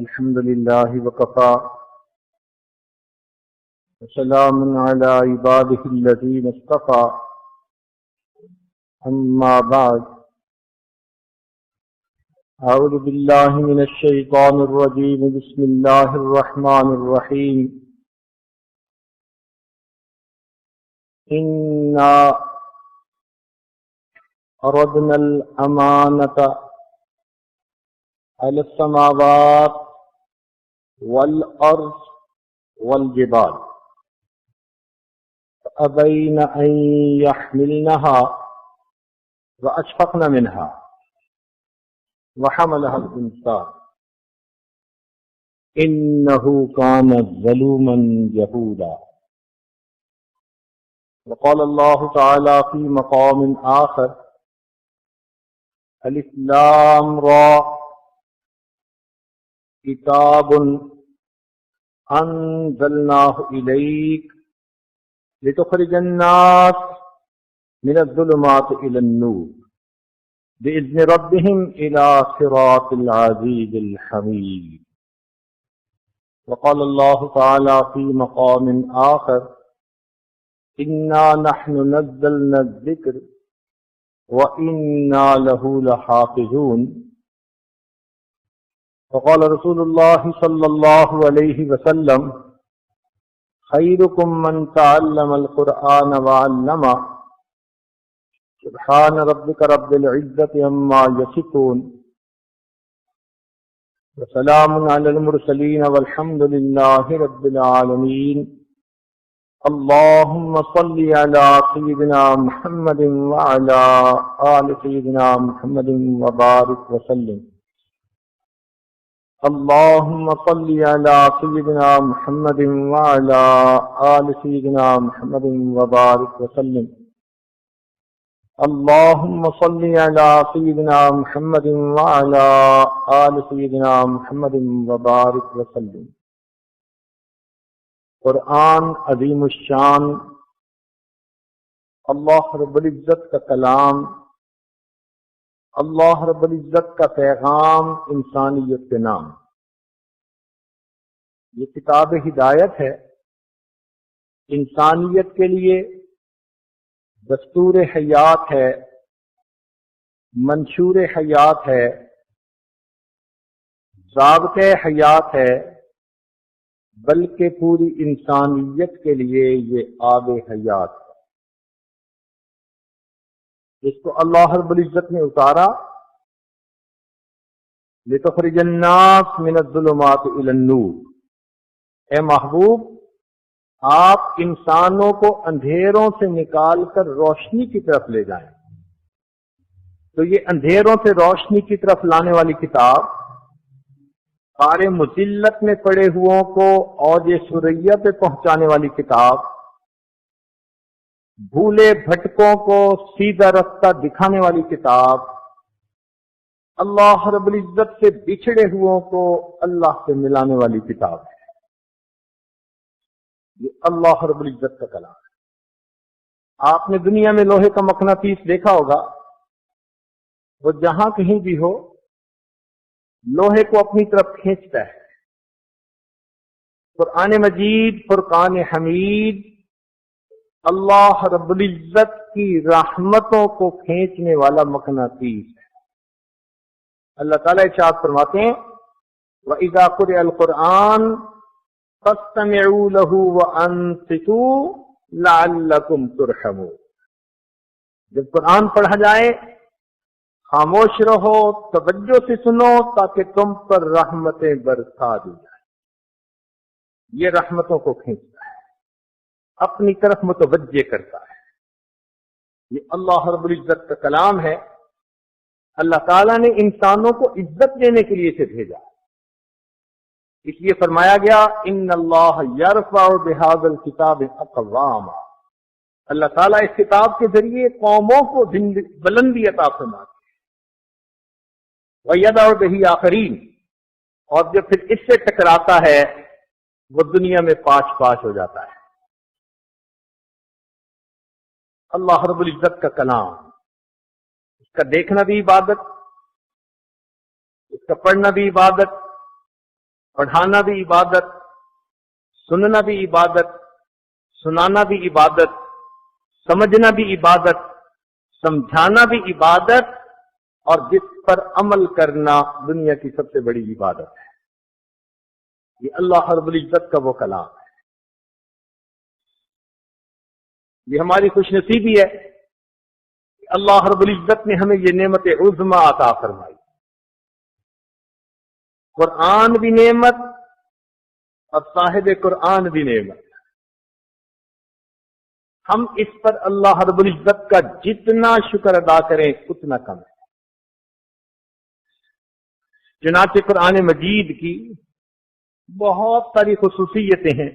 الحمد لله وكفى وسلام على عباده الذين اصطفى أما بعد أعوذ بالله من الشيطان الرجيم بسم الله الرحمن الرحيم إنا أردنا الأمانة على السماوات والأرض والجبال فأبين أن يحملنها وأشفقن منها وحملها الإنسان إنه كان ظلوما جهولا. وقال الله تعالى في مقام آخر الف لام را کتاب انزلناه الیک لتخرج الناس من الظلمات الى النور باذن ربهم الى صراط العزیز الحمید. وقال الله تعالى في مقام آخر انا نحن نزلنا الذکر وَإِنَّا لَهُ لَحَافِظُونَ. وقال رسول الله صلى الله عليه وسلم خيركم من تعلم القرآن وعلمه. سبحان ربك رب العزة عما يصفون وسلام على المرسلين والحمد لله رب العالمين. اللهم صل على سيدنا محمد وعلى آل سيدنا محمد وبارك وسلم. اللهم صل على سيدنا محمد وعلى آل سيدنا محمد وبارك وسلم. اللهم صل على سيدنا محمد وعلى آل سيدنا محمد وبارك وسلم. قرآن عظیم الشان اللہ رب العزت کا کلام، اللہ رب العزت کا پیغام انسانیت کے نام. یہ کتاب ہدایت ہے، انسانیت کے لیے دستور حیات ہے، منشور حیات ہے، ضابطۂ حیات ہے، بلکہ پوری انسانیت کے لیے یہ آب حیات ہے. اس کو اللہ رب العزت نے اتارا لتخرج الناس من الظلمات الى النور. اے محبوب، آپ انسانوں کو اندھیروں سے نکال کر روشنی کی طرف لے جائیں. تو یہ اندھیروں سے روشنی کی طرف لانے والی کتاب، قعر مذلت میں پڑے ہوئوں کو اوج ثریا پہ پہنچانے والی کتاب، بھولے بھٹکوں کو سیدھا رستہ دکھانے والی کتاب، اللہ رب العزت سے بچھڑے ہوئوں کو اللہ سے ملانے والی کتاب ہے. یہ اللہ رب العزت کا کلام ہے. آپ نے دنیا میں لوہے کا مقناطیس دیکھا ہوگا، وہ جہاں کہیں بھی ہو لوہے کو اپنی طرف کھینچتا ہے. قرآن مجید، فرقان حمید اللہ رب العزت کی رحمتوں کو کھینچنے والا مقناطیس ہے. اللہ تعالیٰ ارشاد فرماتے ہیں وَإِذَا قُرِئَ الْقُرْآنُ فَاسْتَمِعُوا لَهُ وَأَنصِتُوا لَعَلَّكُمْ تُرْحَمُونَ. جب قرآن پڑھا جائے خاموش رہو، توجہ سے سنو تاکہ تم پر رحمتیں برسا دی جائیں. یہ رحمتوں کو کھینچتا ہے، اپنی طرف متوجہ کرتا ہے. یہ اللہ رب العزت کا کلام ہے. اللہ تعالیٰ نے انسانوں کو عزت دینے کے لیے اسے بھیجا. اس لیے فرمایا گیا ان اللہ یرفع بہذا الکتاب اقواما. اللہ تعالیٰ اس کتاب کے ذریعے قوموں کو بلندی عطا فرماتا ہے. وَيَدْعُ بِهِ آخَرِينَ، اور جو پھر اس سے ٹکراتا ہے وہ دنیا میں پاش پاش ہو جاتا ہے. اللہ رب العزت کا کلام، اس کا دیکھنا بھی عبادت، اس کا پڑھنا بھی عبادت، پڑھانا بھی عبادت، سننا بھی عبادت، سنانا بھی عبادت، سمجھنا بھی عبادت، سمجھانا بھی عبادت، اور جس پر عمل کرنا دنیا کی سب سے بڑی عبادت ہے۔ یہ اللہ رب العزت کا وہ کلام ہے۔ یہ ہماری خوش نصیبی ہے کہ اللہ رب العزت نے ہمیں یہ نعمت عظمیٰ عطا فرمائی۔ قرآن بھی نعمت اور صاحب قرآن بھی نعمت۔ ہم اس پر اللہ رب العزت کا جتنا شکر ادا کریں اتنا کم ہے۔ چنانچہ قرآن مجید کی بہت ساری خصوصیتیں ہیں۔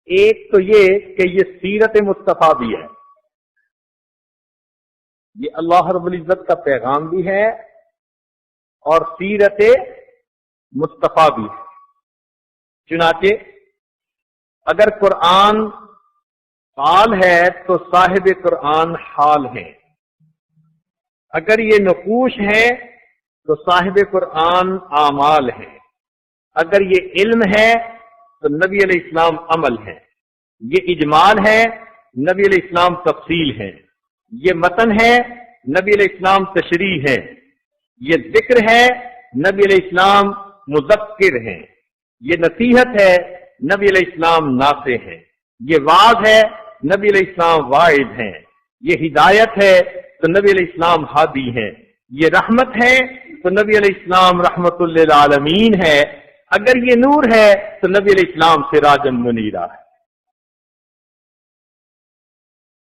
ایک تو یہ کہ یہ سیرت مصطفیٰ بھی ہے، یہ اللہ رب العزت کا پیغام بھی ہے اور سیرت مصطفیٰ بھی ہے۔ چنانچہ اگر قرآن قال ہے تو صاحب قرآن حال ہے، اگر یہ نقوش ہے تو صاحب قرآن اعمال ہے، اگر یہ علم ہے تو نبی علیہ السلام عمل ہے، یہ اجمال ہے نبی علیہ السلام تفصیل ہے، یہ متن ہے نبی علیہ السلام تشریح ہے، یہ ذکر ہے نبی علیہ السلام مذکر ہیں، یہ نصیحت ہے نبی علیہ السلام ناصح ہیں، یہ واعظ ہے نبی علیہ السلام واعظ ہیں، یہ ہدایت ہے تو نبی علیہ السلام ہادی ہیں، یہ رحمت ہے تو نبی علیہ السلام رحمت للعالمین ہے، اگر یہ نور ہے تو نبی علیہ السلام سراجا منیرا ہے۔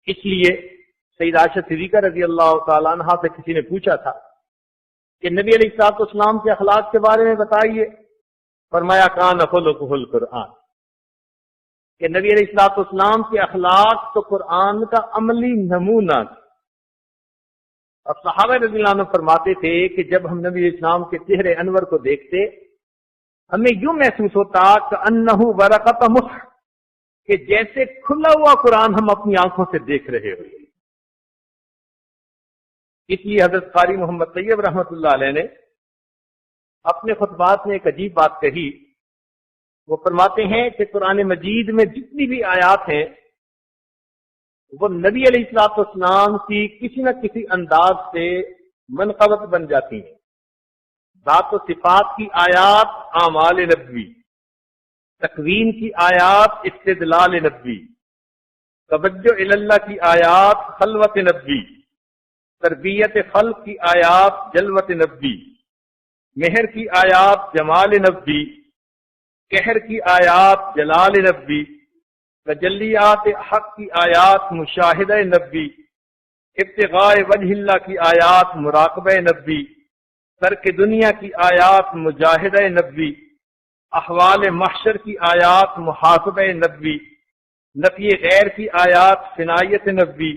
اس لیے سید عائشہ صدیقہ رضی اللہ تعالیٰ عنہا سے کسی نے پوچھا تھا کہ نبی علیہ الصلوۃ والسلام کے اخلاق کے بارے میں بتائیے، فرمایا کان خلقہ القرآن، کہ نبی علیہ الصلوۃ والسلام کے اخلاق تو قرآن کا عملی نمونہ تھا۔ اور صحابہ رضی اللہ عنہ فرماتے تھے کہ جب ہم نبی علیہ السلام کے چہرے انور کو دیکھتے ہمیں یوں محسوس ہوتا کہ انہ ورقۃ مصحف، کہ جیسے کھلا ہوا قرآن ہم اپنی آنکھوں سے دیکھ رہے ہوئے۔ اس لیے حضرت قاری محمد طیب رحمۃ اللہ علیہ نے اپنے خطبات میں ایک عجیب بات کہی۔ وہ فرماتے ہیں کہ قرآن مجید میں جتنی بھی آیات ہیں وہ نبی علیہ الصلوۃ والسلام کی کسی نہ کسی انداز سے منقبت بن جاتی ہیں۔ ذات و صفات کی آیات اعمال نبوی، تکوین کی آیات استدلال نبوی، توجہ الی اللہ کی آیات خلوت نبوی، تربیت خلق کی آیات جلوت نبوی، مہر کی آیات جمال نبوی، قہر کی آیات جلال نبوی، تجلیات حق کی آیات مشاہدہ نبوی، ابتغاء وجہ اللہ کی آیات مراقبہ نبوی، ترک دنیا کی آیات مجاہدہ نبوی، احوال محشر کی آیات محاسبہ نبوی، نفی غیر کی آیات فنائیت نبوی،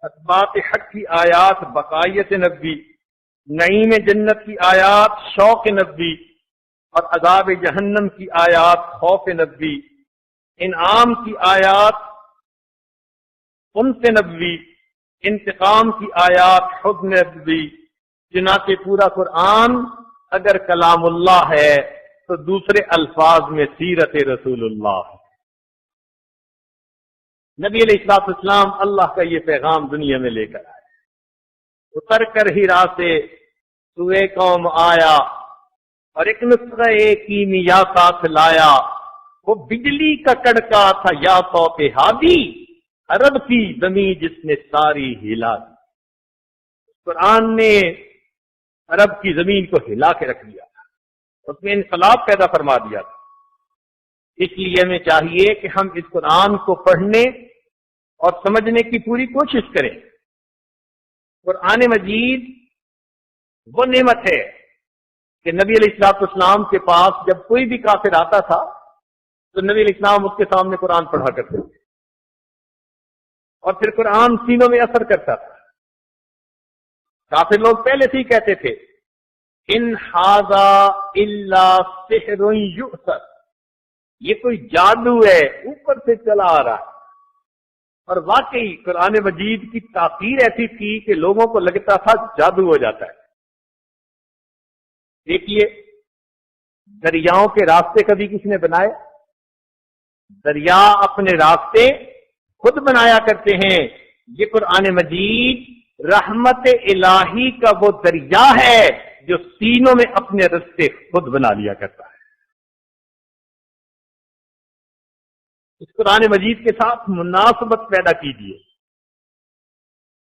اثبات حق کی آیات بقائیت نبوی، نعیم جنت کی آیات شوق نبوی، اور عذاب جہنم کی آیات خوف نبوی، انعام کی آیات انس نبوی، انتقام کی آیات حزن نبوی۔ چنانچہ پورا قرآن اگر کلام اللہ ہے تو دوسرے الفاظ میں سیرت رسول اللہ ہے۔ نبی علیہ الصلوۃ والسلام اللہ کا یہ پیغام دنیا میں لے کر آئے، اتر کر ہیرا سے سوئے قوم آیا اور ایک نسخہ کیمیا ساتھ لایا، وہ بجلی کا کڑکا تھا یا صوت ہادی، عرب کی زمین جس نے ساری ہلا دی۔ قرآن نے عرب کی زمین کو ہلا کے رکھ دیا تھا، اس میں انقلاب پیدا فرما دیا تھا۔ اس لیے ہمیں چاہیے کہ ہم اس قرآن کو پڑھنے اور سمجھنے کی پوری کوشش کریں۔ قرآن مجید وہ نعمت ہے کہ نبی علیہ الصلوۃ والسلام کے پاس جب کوئی بھی کافر آتا تھا تو نبی علیہ السلام اس کے سامنے قرآن پڑھا کرتے تھے، اور پھر قرآن سینوں میں اثر کرتا تھا۔ کافر لوگ پہلے سے ہی کہتے تھے ان ھذا الا سحر یؤثر، یہ کوئی جادو ہے اوپر سے چلا آ رہا ہے۔ اور واقعی قرآن مجید کی تاثیر ایسی تھی کہ لوگوں کو لگتا تھا جادو ہو جاتا ہے۔ دیکھیے دریاؤں کے راستے کبھی کسی نے بنائے؟ دریا اپنے راستے خود بنایا کرتے ہیں. یہ قرآن مجید رحمت الہی کا وہ دریا ہے جو سینوں میں اپنے راستے خود بنا لیا کرتا ہے. اس قرآن مجید کے ساتھ مناسبت پیدا کیجیے،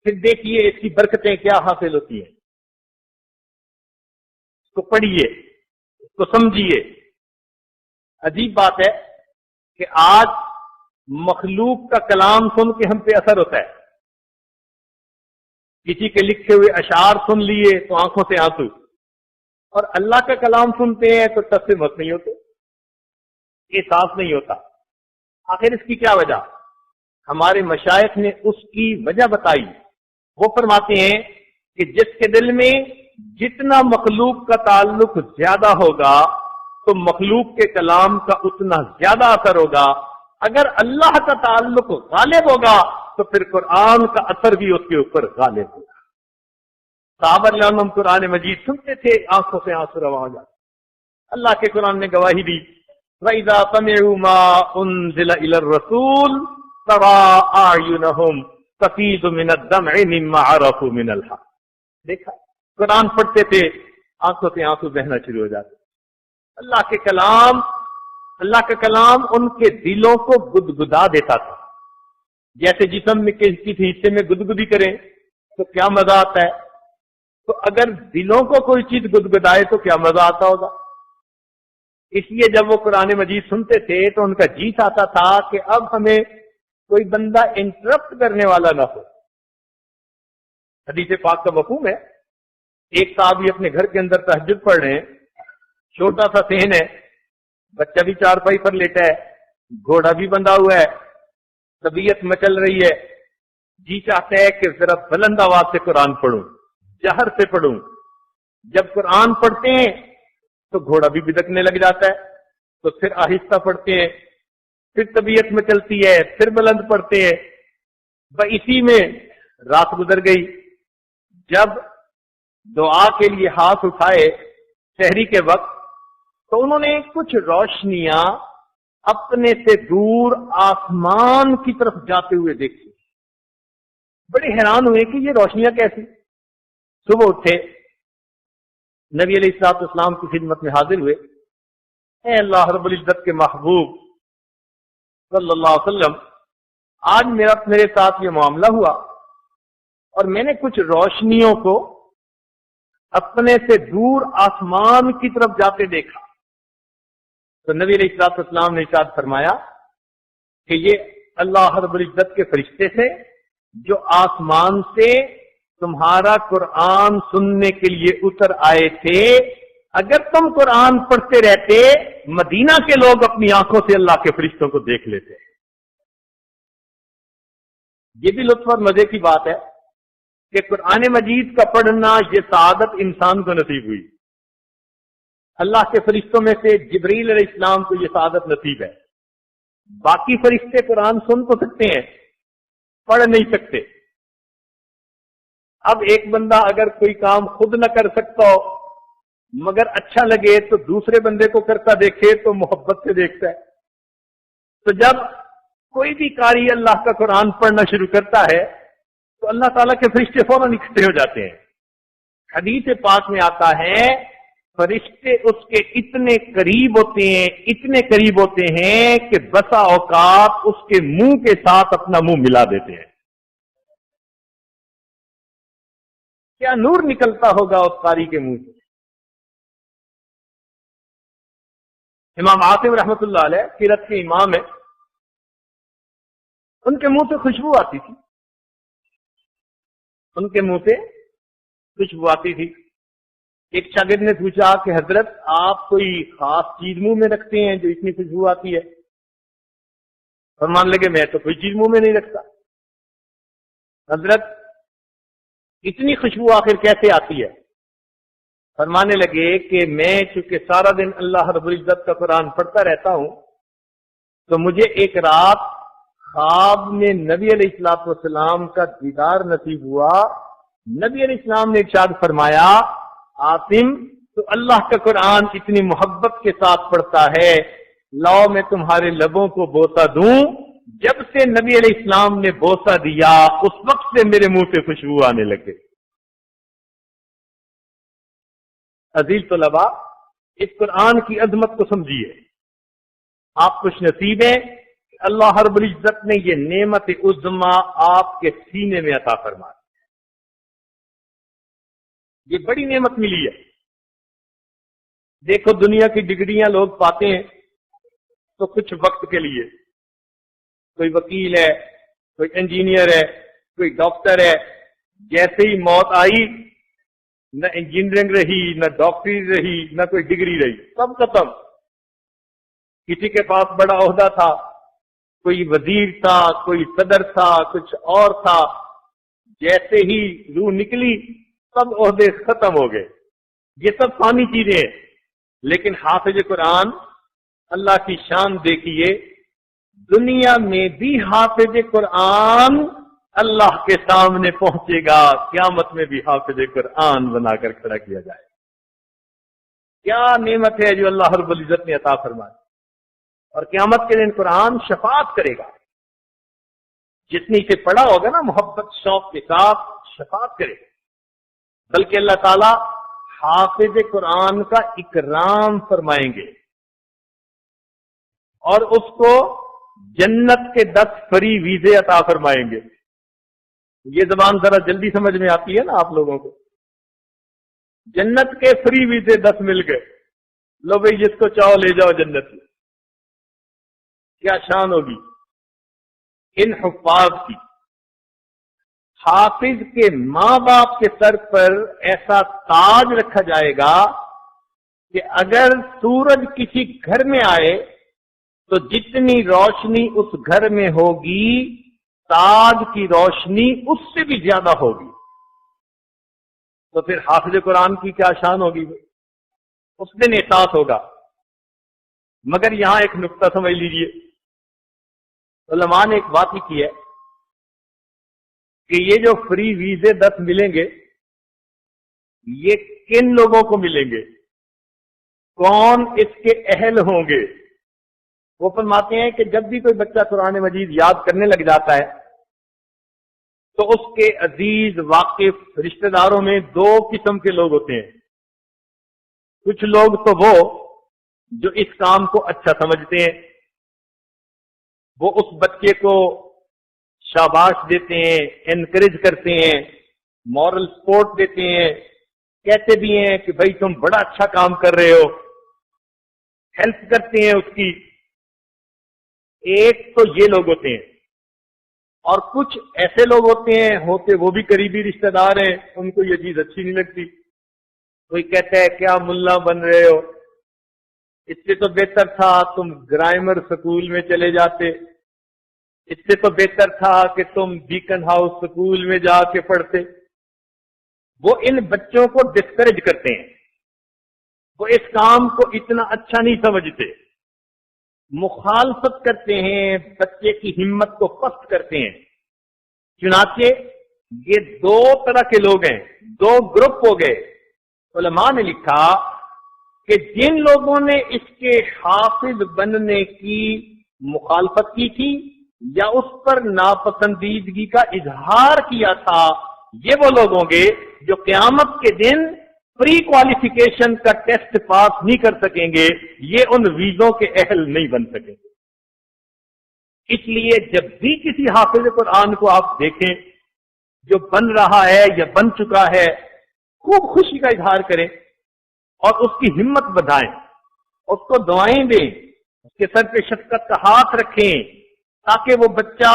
پھر دیکھیے اس کی برکتیں کیا حاصل ہوتی ہیں. اس کو پڑھیے، اس کو سمجھیے. عجیب بات ہے کہ آج مخلوق کا کلام سن کے ہم پہ اثر ہوتا ہے. کسی کے لکھے ہوئے اشعار سن لیے تو آنکھوں سے آنسو، اور اللہ کا کلام سنتے ہیں تو تبسمت نہیں ہوتے، احساس نہیں ہوتا. آخر اس کی کیا وجہ؟ ہمارے مشائخ نے اس کی وجہ بتائی. وہ فرماتے ہیں کہ جس کے دل میں جتنا مخلوق کا تعلق زیادہ ہوگا تو مخلوق کے کلام کا اتنا زیادہ اثر ہوگا. اگر اللہ کا تعلق غالب ہوگا تو پھر قرآن کا اثر بھی اس کے اوپر غالب ہوگا. صحابہ رضی اللہ عنہم قرآن مجید سنتے تھے، آنکھوں سے آنسو رواں ہو جاتے. اللہ کے قرآن نے گواہی دی، وَإِذَا سَمِعُوا مَا أُنزِلَ إِلَى الرَّسُولِ تَرَىٰ أَعْيُنَهُمْ تَفِيضُ مِنَ الدَّمْعِ مِمَّا عَرَفُوا مِنَ الْحَقِّ. دیکھا، قرآن پڑھتے تھے، آنکھوں سے آنسو بہنا شروع ہو جاتے. اللہ کا کلام ان کے دلوں کو گدگدا دیتا تھا. جیسے جسم میں کسی حصے میں گدگدی کریں تو کیا مزہ آتا ہے، تو اگر دلوں کو کوئی چیز گدگدائے تو کیا مزہ آتا ہوگا. اس لیے جب وہ قرآن مجید سنتے تھے تو ان کا جی چاہتا تھا کہ اب ہمیں کوئی بندہ انٹرپٹ کرنے والا نہ ہو. حدیث پاک کا مفہوم ہے، ایک صحابی اپنے گھر کے اندر تہجد پڑھ رہے ہیں، چھوٹا سا صحن ہے، بچہ بھی چارپائی پر لیٹا ہے، گھوڑا بھی بندھا ہوا ہے، طبیعت مچل رہی ہے. جی چاہتا ہے کہ ذرا بلند آواز سے قرآن پڑھوں، جہر سے پڑھوں. جب قرآن پڑھتے ہیں تو گھوڑا بھی بدکنے لگ جاتا ہے، تو پھر آہستہ پڑھتے ہیں، پھر طبیعت میں چلتی ہے، پھر بلند پڑھتے ہیں. اسی میں رات گزر گئی. جب دعا کے لیے ہاتھ اٹھائے سحری کے وقت تو انہوں نے کچھ روشنیاں اپنے سے دور آسمان کی طرف جاتے ہوئے دیکھی. بڑے حیران ہوئے کہ یہ روشنیاں کیسی. صبح اٹھے، نبی علیہ الصلوۃ والسلام کی خدمت میں حاضر ہوئے. اے اللہ رب العزت کے محبوب صلی اللہ علیہ وسلم، آج میرے ساتھ یہ معاملہ ہوا اور میں نے کچھ روشنیوں کو اپنے سے دور آسمان کی طرف جاتے دیکھا. تو نبی علیہ الصلوۃ والسلام نے ارشاد فرمایا کہ یہ اللہ رب العزت کے فرشتے تھے جو آسمان سے تمہارا قرآن سننے کے لیے اتر آئے تھے. اگر تم قرآن پڑھتے رہتے مدینہ کے لوگ اپنی آنکھوں سے اللہ کے فرشتوں کو دیکھ لیتے. یہ بھی لطف اور مزے کی بات ہے کہ قرآن مجید کا پڑھنا یہ سعادت انسان کو نصیب ہوئی. اللہ کے فرشتوں میں سے جبریل علیہ السلام کو یہ سعادت نصیب ہے. باقی فرشتے قرآن سن تو سکتے ہیں، پڑھ نہیں سکتے. اب ایک بندہ اگر کوئی کام خود نہ کر سکتا ہو مگر اچھا لگے تو دوسرے بندے کو کرتا دیکھے تو محبت سے دیکھتا ہے. تو جب کوئی بھی قاری اللہ کا قرآن پڑھنا شروع کرتا ہے تو اللہ تعالیٰ کے فرشتے فوراً اکٹھے ہو جاتے ہیں. حدیث پاک میں آتا ہے فرشتے اس کے اتنے قریب ہوتے ہیں کہ بسا اوقات اس کے منہ کے ساتھ اپنا منہ ملا دیتے ہیں. کیا نور نکلتا ہوگا اس قاری کے منہ سے. امام عاصم رحمۃ اللہ علیہ سیرت کے امام ہیں، ان کے منہ سے خوشبو آتی تھی. ایک شاگرد نے پوچھا کہ حضرت آپ کوئی خاص چیز منہ میں رکھتے ہیں جو اتنی خوشبو آتی ہے؟ فرمان لگے میں تو کوئی چیز منہ میں نہیں رکھتا. حضرت اتنی خوشبو آخر کیسے آتی ہے؟ فرمانے لگے کہ میں چونکہ سارا دن اللہ رب العزت کا قرآن پڑھتا رہتا ہوں تو مجھے ایک رات خواب میں نبی علیہ الصلوۃ والسلام کا دیدار نصیب ہوا. نبی علیہ السلام نے ارشاد فرمایا عاصم تو اللہ کا قرآن اتنی محبت کے ساتھ پڑھتا ہے، لاؤ میں تمہارے لبوں کو بوسہ دوں، جب سے نبی علیہ السلام نے بوسہ دیا اس وقت سے میرے منہ سے خوشبو آنے لگے۔ عزیز طلباء، اس قرآن کی عظمت کو سمجھیے، آپ خوش نصیب ہیں کہ اللہ رب العزت نے یہ نعمت عظمی آپ کے سینے میں عطا فرما دی۔ یہ بڑی نعمت ملی ہے۔ دیکھو دنیا کی ڈگریاں لوگ پاتے ہیں تو کچھ وقت کے لیے، کوئی وکیل ہے، کوئی انجینئر ہے، کوئی ڈاکٹر ہے، جیسے ہی موت آئی نہ انجینئرنگ رہی، نہ ڈاکٹری رہی، نہ کوئی ڈگری رہی، سب ختم۔ کسی کے پاس بڑا عہدہ تھا، کوئی وزیر تھا، کوئی صدر تھا، کچھ اور تھا، جیسے ہی روح نکلی سب عہدے ختم ہو گئے۔ یہ سب فانی چیزیں ہیں، لیکن حافظ قرآن، اللہ کی شان دیکھیے، دنیا میں بھی حافظ قرآن اللہ کے سامنے پہنچے گا، قیامت میں بھی حافظ قرآن بنا کر کھڑا کیا جائے۔ کیا نعمت ہے جو اللہ رب العزت نے عطا فرمائی، اور قیامت کے دن قرآن شفاعت کرے گا، جس نے اسے پڑھا ہوگا نا محبت شوق کے ساتھ شفاعت کرے گا۔ بلکہ اللہ تعالی حافظ قرآن کا اکرام فرمائیں گے اور اس کو جنت کے 10 فری ویزے عطا فرمائیں گے۔ یہ زبان ذرا جلدی سمجھ میں آتی ہے نا آپ لوگوں کو؟ جنت کے فری ویزے 10 مل گئے، لو بھائی جس کو چاہو لے جاؤ جنت میں۔ کیا شان ہوگی ان حفاظ کی۔ حافظ کے ماں باپ کے سر پر ایسا تاج رکھا جائے گا کہ اگر سورج کسی گھر میں آئے تو جتنی روشنی اس گھر میں ہوگی تاج کی روشنی اس سے بھی زیادہ ہوگی۔ تو پھر حافظ قرآن کی کیا شان ہوگی، اس دن احساس ہوگا۔ مگر یہاں ایک نقطہ سمجھ لیجئے، علماء نے ایک بات ہی کی ہے کہ یہ جو فری ویزے 10 ملیں گے یہ کن لوگوں کو ملیں گے، کون اس کے اہل ہوں گے؟ وہ فرماتے ہیں کہ جب بھی کوئی بچہ قرآن مجید یاد کرنے لگ جاتا ہے تو اس کے عزیز واقف رشتہ داروں میں 2 قسم کے لوگ ہوتے ہیں۔ کچھ لوگ تو وہ جو اس کام کو اچھا سمجھتے ہیں، وہ اس بچے کو شاباش دیتے ہیں، انکریج کرتے ہیں، مورل سپورٹ دیتے ہیں، کہتے بھی ہیں کہ بھائی تم بڑا اچھا کام کر رہے ہو، ہیلپ کرتے ہیں اس کی۔ ایک تو یہ لوگ ہوتے ہیں، اور کچھ ایسے لوگ ہوتے وہ بھی قریبی رشتہ دار ہیں، ان کو یہ چیز اچھی نہیں لگتی۔ کوئی کہتا ہے کیا ملا بن رہے ہو، اس سے تو بہتر تھا تم گرامر سکول میں چلے جاتے، اس سے تو بہتر تھا کہ تم بیکن ہاؤس سکول میں جا کے پڑھتے۔ وہ ان بچوں کو ڈسکریج کرتے ہیں، وہ اس کام کو اتنا اچھا نہیں سمجھتے، مخالفت کرتے ہیں، بچے کی ہمت کو پست کرتے ہیں۔ چنانچہ یہ 2 طرح کے لوگ ہیں، 2 گروپ ہو گئے۔ علماء نے لکھا کہ جن لوگوں نے اس کے حافظ بننے کی مخالفت کی تھی یا اس پر ناپسندیدگی کا اظہار کیا تھا، یہ وہ لوگ ہوں گے جو قیامت کے دن پری کوالیفیکیشن کا ٹیسٹ پاس نہیں کر سکیں گے، یہ ان ویزوں کے اہل نہیں بن سکیں گے۔ اس لیے جب بھی کسی حافظ قرآن کو آپ دیکھیں جو بن رہا ہے یا بن چکا ہے، خوب خوشی کا اظہار کریں اور اس کی ہمت بڑھائیں، اس کو دعائیں دیں، اس کے سر پہ شفقت کا ہاتھ رکھیں، تاکہ وہ بچہ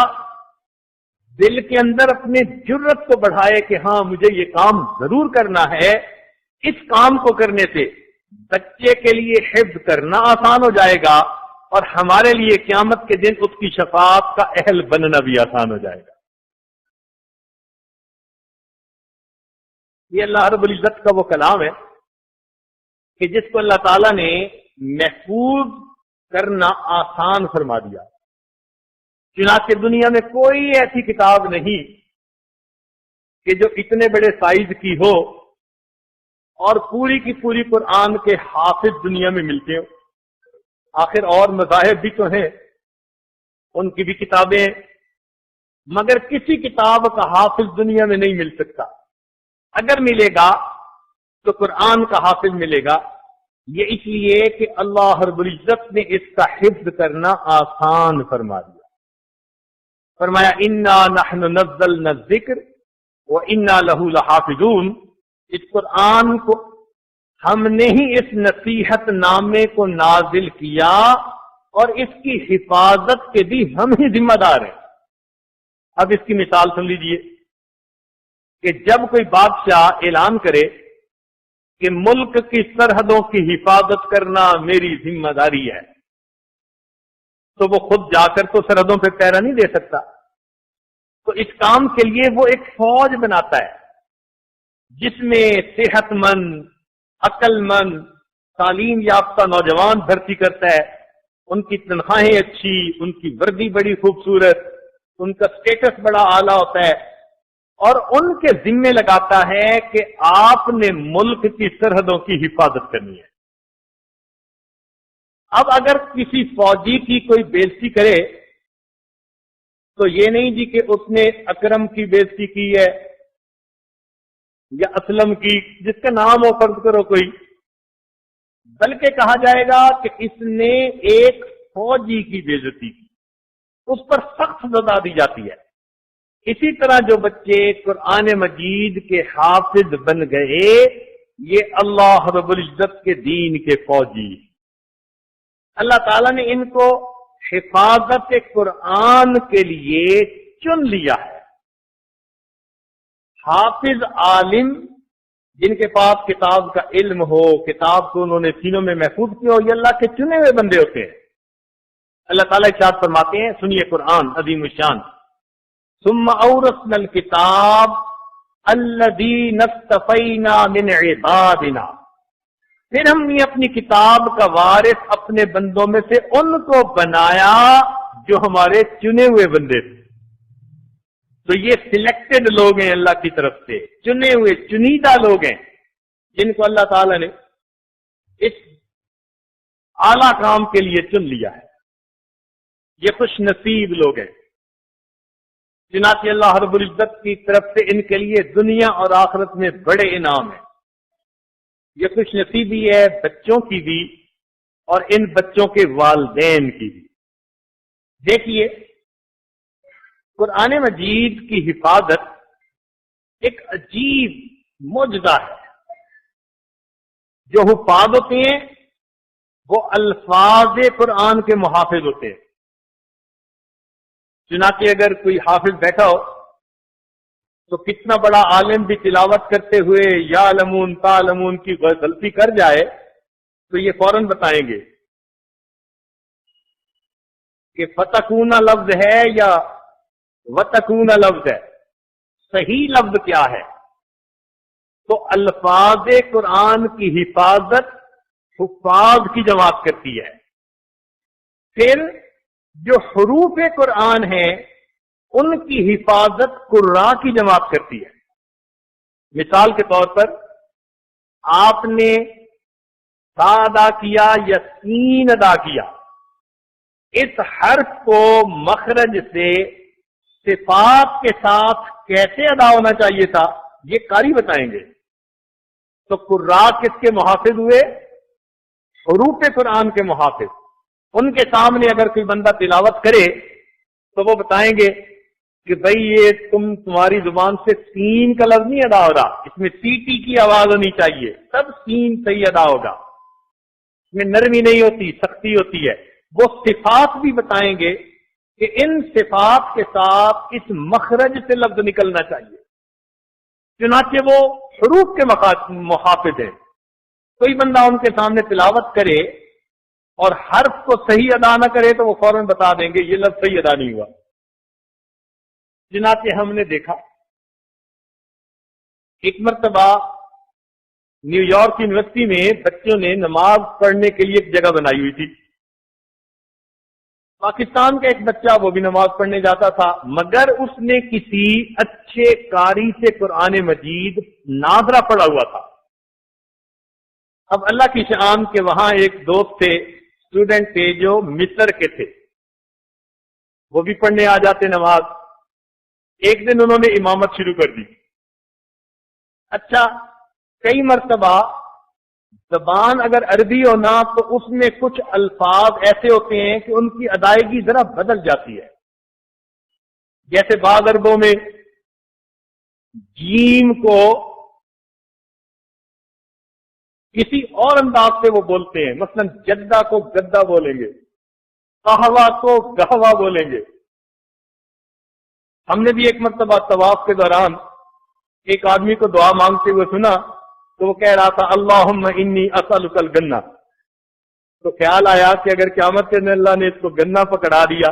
دل کے اندر اپنے جرت کو بڑھائے کہ ہاں مجھے یہ کام ضرور کرنا ہے۔ اس کام کو کرنے سے بچے کے لیے حفظ کرنا آسان ہو جائے گا اور ہمارے لیے قیامت کے دن اس کی شفاعت کا اہل بننا بھی آسان ہو جائے گا۔ یہ اللہ رب العزت کا وہ کلام ہے کہ جس کو اللہ تعالیٰ نے محفوظ کرنا آسان فرما دیا۔ چنانچہ دنیا میں کوئی ایسی کتاب نہیں کہ جو اتنے بڑے سائز کی ہو اور پوری کی پوری قرآن کے حافظ دنیا میں ملتے ہوں. آخر اور مذاہب بھی تو ہیں، ان کی بھی کتابیں ہیں، مگر کسی کتاب کا حافظ دنیا میں نہیں مل سکتا. اگر ملے گا تو قرآن کا حافظ ملے گا. یہ اس لیے کہ اللہ رب العزت نے اس کا حفظ کرنا آسان فرما دیا. فرمایا انا نحن نزلنا الذکر وانا لہ لحافظون. اس قرآن کو ہم نے ہی اس نصیحت نامے کو نازل کیا اور اس کی حفاظت کے بھی ہم ہی ذمہ دار ہیں. اب اس کی مثال سن لیجئے کہ جب کوئی بادشاہ اعلان کرے کہ ملک کی سرحدوں کی حفاظت کرنا میری ذمہ داری ہے، تو وہ خود جا کر تو سرحدوں پہ پہرا نہیں دے سکتا. تو اس کام کے لیے وہ ایک فوج بناتا ہے جس میں صحت مند، عقل مند، تعلیم یافتہ نوجوان بھرتی کرتا ہے. ان کی تنخواہیں اچھی، ان کی وردی بڑی خوبصورت، ان کا سٹیٹس بڑا اعلیٰ ہوتا ہے، اور ان کے ذمے لگاتا ہے کہ آپ نے ملک کی سرحدوں کی حفاظت کرنی ہے. اب اگر کسی فوجی کی کوئی بےعزتی کرے تو یہ نہیں جی کہ اس نے اکرم کی بےعزتی کی ہے یا اسلم کی، جس کا نام ہو فرض کرو کوئی، بلکہ کہا جائے گا کہ اس نے ایک فوجی کی بےعزتی کی، اس پر سخت سزا دی جاتی ہے. اسی طرح جو بچے قرآن مجید کے حافظ بن گئے، یہ اللہ رب العزت کے دین کے فوجی. اللہ تعالیٰ نے ان کو حفاظت قرآن کے لیے چن لیا ہے. حافظ عالم جن کے پاس کتاب کا علم ہو، کتاب کو انہوں نے سینوں میں محفوظ کیا ہو، یہ اللہ کے چنے ہوئے بندے ہوتے ہیں. اللہ تعالیٰ ارشاد فرماتے ہیں، سنیے قرآن عظیم الشان، ثم اورثنا الکتاب الذین اصطفینا من عبادنا. پھر ہم نے اپنی کتاب کا وارث اپنے بندوں میں سے ان کو بنایا جو ہمارے چنے ہوئے بندے تھے. تو یہ سلیکٹڈ لوگ ہیں، اللہ کی طرف سے چنے ہوئے چنیدہ لوگ ہیں جن کو اللہ تعالیٰ نے اس اعلیٰ کام کے لیے چن لیا ہے. یہ خوش نصیب لوگ ہیں. چنانچہ اللہ رب العزت کی طرف سے ان کے لیے دنیا اور آخرت میں بڑے انعام ہیں. یہ خوش نصیبی ہے بچوں کی بھی اور ان بچوں کے والدین کی بھی. دیکھیے قرآن مجید کی حفاظت ایک عجیب معجزہ ہے. جو حفاظ ہوتے ہیں وہ الفاظ قرآن کے محافظ ہوتے ہیں. چنانچہ اگر کوئی حافظ بیٹھا ہو تو کتنا بڑا عالم بھی تلاوت کرتے ہوئے یا علمون تعلمون کی غلطی کر جائے تو یہ فوراً بتائیں گے کہ فتکون لفظ ہے یا وتکون لفظ ہے، صحیح لفظ کیا ہے. تو الفاظ قرآن کی حفاظت حفاظ کی جماعت کرتی ہے. پھر جو حروف قرآن ہیں ان کی حفاظت قراء کی جماعت کرتی ہے. مثال کے طور پر آپ نے تا ادا کیا یا سین ادا کیا، اس حرف کو مخرج سے صفات کے ساتھ کیسے ادا ہونا چاہیے تھا یہ قاری بتائیں گے. تو قراء کس کے محافظ ہوئے؟ حروف قرآن کے محافظ. ان کے سامنے اگر کوئی بندہ تلاوت کرے تو وہ بتائیں گے کہ بھئی یہ تمہاری زبان سے سین کا لفظ نہیں ادا ہو رہا، اس میں سی ٹی کی آواز ہونی چاہیے، تب سین صحیح ادا ہوگا. اس میں نرمی نہیں ہوتی، سختی ہوتی ہے. وہ صفات بھی بتائیں گے کہ ان صفات کے ساتھ اس مخرج سے لفظ نکلنا چاہیے. چنانچہ وہ حروف کے محافظ ہیں. کوئی بندہ ان کے سامنے تلاوت کرے اور حرف کو صحیح ادا نہ کرے تو وہ فوراً بتا دیں گے یہ لفظ صحیح ادا نہیں ہوا. چنانچہ ہم نے دیکھا ایک مرتبہ نیو یارک یونیورسٹی میں بچوں نے نماز پڑھنے کے لیے ایک جگہ بنائی ہوئی تھی. پاکستان کا ایک بچہ وہ بھی نماز پڑھنے جاتا تھا، مگر اس نے کسی اچھے قاری سے قرآن مجید ناظرہ پڑھا ہوا تھا. اب اللہ کی شان کہ وہاں ایک دوست تھے، اسٹوڈنٹ تھے جو مصر کے تھے، وہ بھی پڑھنے آ جاتے نماز. ایک دن انہوں نے امامت شروع کر دی. اچھا، کئی مرتبہ زبان اگر عربی ہو نا تو اس میں کچھ الفاظ ایسے ہوتے ہیں کہ ان کی ادائیگی ذرا بدل جاتی ہے. جیسے بعض عربوں میں جیم کو کسی اور انداز سے وہ بولتے ہیں، مثلا جدہ کو گدا بولیں گے، قہوہ کو گہوہ بولیں گے. ہم نے بھی ایک مرتبہ طواف کے دوران ایک آدمی کو دعا مانگتے ہوئے سنا تو وہ کہہ رہا تھا اللہم انی اسألک الجنہ. تو خیال آیا کہ اگر قیامت کے دن اللہ نے اس کو گنا پکڑا دیا.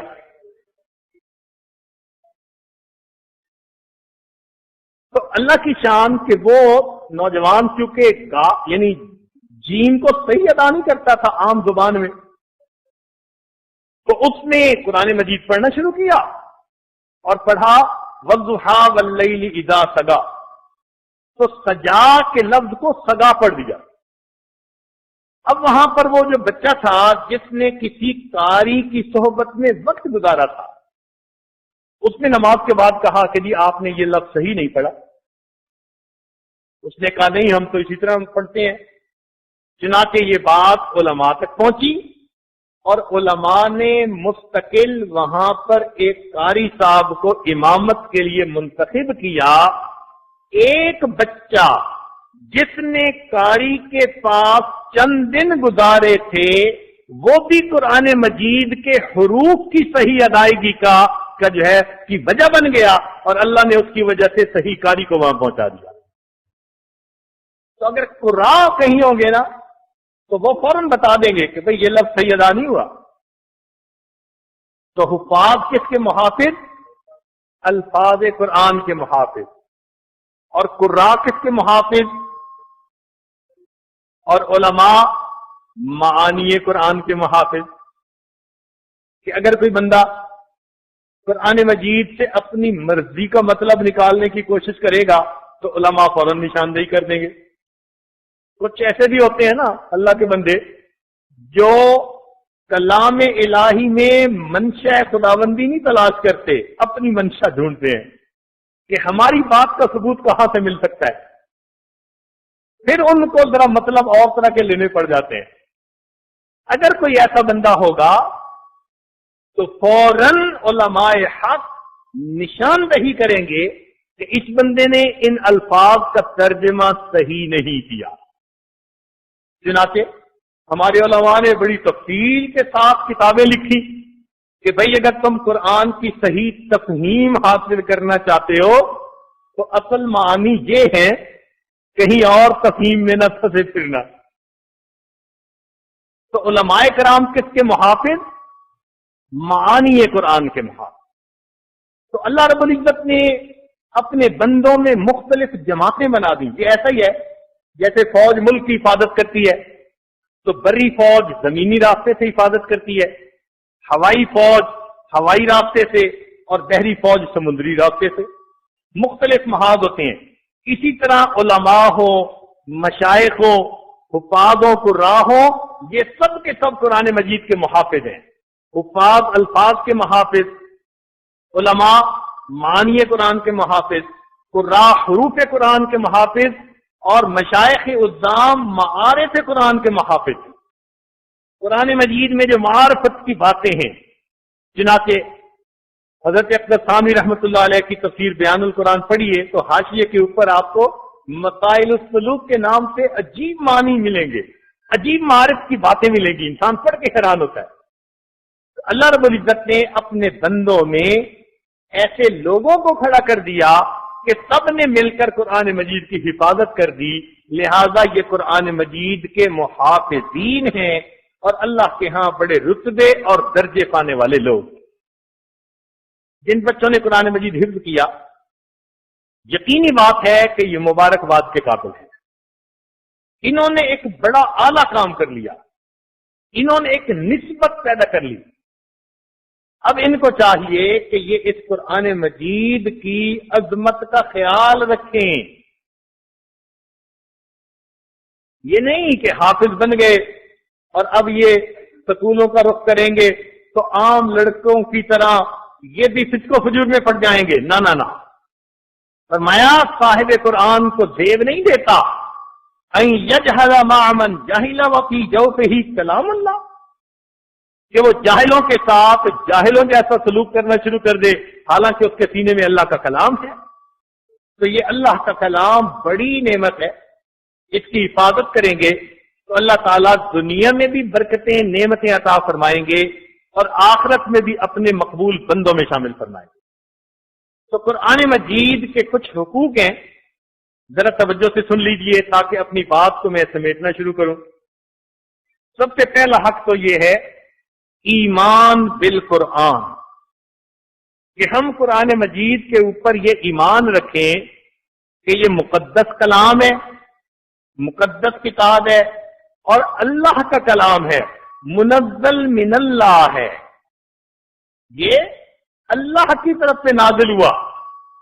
تو اللہ کی شان کہ وہ نوجوان چونکہ یعنی جیم کو صحیح ادا نہیں کرتا تھا عام زبان میں، تو اس نے قرآن مجید پڑھنا شروع کیا اور پڑھا والضحیٰ واللیل اذا سجا. تو سجا کے لفظ کو سگا پڑھ دیا. اب وہاں پر وہ جو بچہ تھا جس نے کسی قاری کی صحبت میں وقت گزارا تھا، اس نے نماز کے بعد کہا کہ جی آپ نے یہ لفظ صحیح نہیں پڑھا. اس نے کہا نہیں، ہم تو اسی طرح پڑھتے ہیں. چنانچہ یہ بات علماء تک پہنچی اور علماء نے مستقل وہاں پر ایک قاری صاحب کو امامت کے لیے منتخب کیا. ایک بچہ جس نے قاری کے پاس چند دن گزارے تھے وہ بھی قرآن مجید کے حروف کی صحیح ادائیگی کا جو ہے کی وجہ بن گیا اور اللہ نے اس کی وجہ سے صحیح قاری کو وہاں پہنچا دیا. تو اگر قراء کہیں ہوں گے نا تو وہ فوراً بتا دیں گے کہ بھئی یہ لفظ صحیح ادا نہیں ہوا. تو حفاظ کس کے محافظ؟ الفاظ قرآن کے محافظ. اور قراء کس کے محافظ؟ اور علماء معانی قرآن کے محافظ. کہ اگر کوئی بندہ قرآن مجید سے اپنی مرضی کا مطلب نکالنے کی کوشش کرے گا تو علماء فوراً نشاندہی کر دیں گے. کچھ ایسے بھی ہوتے ہیں نا اللہ کے بندے جو کلام الہی میں منشا خداوندی نہیں تلاش کرتے، اپنی منشا ڈھونڈتے ہیں کہ ہماری بات کا ثبوت کہاں سے مل سکتا ہے. پھر ان کو ذرا مطلب اور طرح کے لینے پڑ جاتے ہیں. اگر کوئی ایسا بندہ ہوگا تو فوراً علماء حق نشاندہی کریں گے کہ اس بندے نے ان الفاظ کا ترجمہ صحیح نہیں کیا. چنانچہ ہمارے علماء نے بڑی تفصیل کے ساتھ کتابیں لکھی کہ بھئی اگر تم قرآن کی صحیح تفہیم حاصل کرنا چاہتے ہو تو اصل معنی یہ ہے، کہیں اور تفہیم میں نہ پھنسے پھرنا. تو علماء کرام کس کے محافظ؟ معانی قرآن کے محافظ. تو اللہ رب العزت نے اپنے بندوں میں مختلف جماعتیں بنا دی. یہ ایسا ہی ہے جیسے فوج ملک کی حفاظت کرتی ہے تو بری فوج زمینی راستے سے حفاظت کرتی ہے، ہوائی فوج ہوائی راستے سے اور بحری فوج سمندری راستے سے. مختلف محاذ ہوتے ہیں. اسی طرح علماء ہو، مشائخ ہو، حفاظ ہو، قراء ہو، یہ سب کے سب قرآن مجید کے محافظ ہیں. حفاظ الفاظ کے محافظ، علماء معانی قرآن کے محافظ، قراء حروف قرآن کے محافظ اور مشائخ عظام معارف قرآن کے محافظ. قرآن مجید میں جو معارفت کی باتیں ہیں، چنانچہ حضرت اقدس ثانوی رحمۃ اللہ علیہ کی تفسیر بیان القرآن پڑھیے تو حاشیے کے اوپر آپ کو مسائل السلوک کے نام سے عجیب معنی ملیں گے، عجیب معارف کی باتیں ملیں گی، انسان پڑھ کے حیران ہوتا ہے. اللہ رب العزت نے اپنے بندوں میں ایسے لوگوں کو کھڑا کر دیا کہ سب نے مل کر قرآن مجید کی حفاظت کر دی. لہذا یہ قرآن مجید کے محافظین ہیں اور اللہ کے ہاں بڑے رتبے اور درجے پانے والے لوگ. جن بچوں نے قرآن مجید حفظ کیا، یقینی بات ہے کہ یہ مبارکباد کے قابل ہے. انہوں نے ایک بڑا اعلیٰ کام کر لیا، انہوں نے ایک نسبت پیدا کر لی. اب ان کو چاہیے کہ یہ اس قرآن مجید کی عظمت کا خیال رکھیں. یہ نہیں کہ حافظ بن گئے اور اب یہ سکولوں کا رخ کریں گے تو عام لڑکوں کی طرح یہ بھی فسق و فجور میں پڑ جائیں گے. نہ فرمایا صاحب قرآن کو زیب نہیں دیتا ان یجہل مع من جہل وفی جوفہ کلام اللہ، کہ وہ جاہلوں کے ساتھ جاہلوں جیسا سلوک کرنا شروع کر دے حالانکہ اس کے سینے میں اللہ کا کلام ہے. تو یہ اللہ کا کلام بڑی نعمت ہے، اس کی حفاظت کریں گے تو اللہ تعالیٰ دنیا میں بھی برکتیں نعمتیں عطا فرمائیں گے اور آخرت میں بھی اپنے مقبول بندوں میں شامل فرمائیں گے. تو قرآن مجید کے کچھ حقوق ہیں، ذرا توجہ سے سن لیجئے تاکہ اپنی بات کو میں سمیٹنا شروع کروں. سب سے پہلا حق تو یہ ہے ایمان بالقرآن، کہ ہم قرآن مجید کے اوپر یہ ایمان رکھیں کہ یہ مقدس کلام ہے، مقدس کتاب ہے اور اللہ کا کلام ہے، منزل من اللہ ہے، یہ اللہ کی طرف سے نازل ہوا،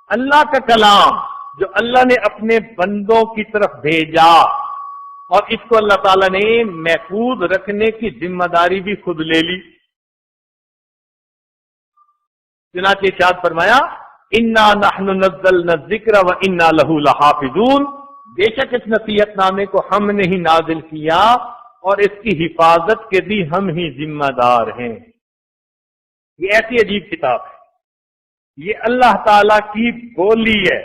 اللہ کا کلام جو اللہ نے اپنے بندوں کی طرف بھیجا، اور اس کو اللہ تعالیٰ نے محفوظ رکھنے کی ذمہ داری بھی خود لے لی. چنانچہ ارشاد فرمایا انا نحن نزلنا الذکر وانا لہ لحافظون، بے شک اس نصیحت نامے کو ہم نے ہی نازل کیا اور اس کی حفاظت کے بھی ہم ہی ذمہ دار ہیں. یہ ایسی عجیب کتاب ہے، یہ اللہ تعالی کی بولی ہے،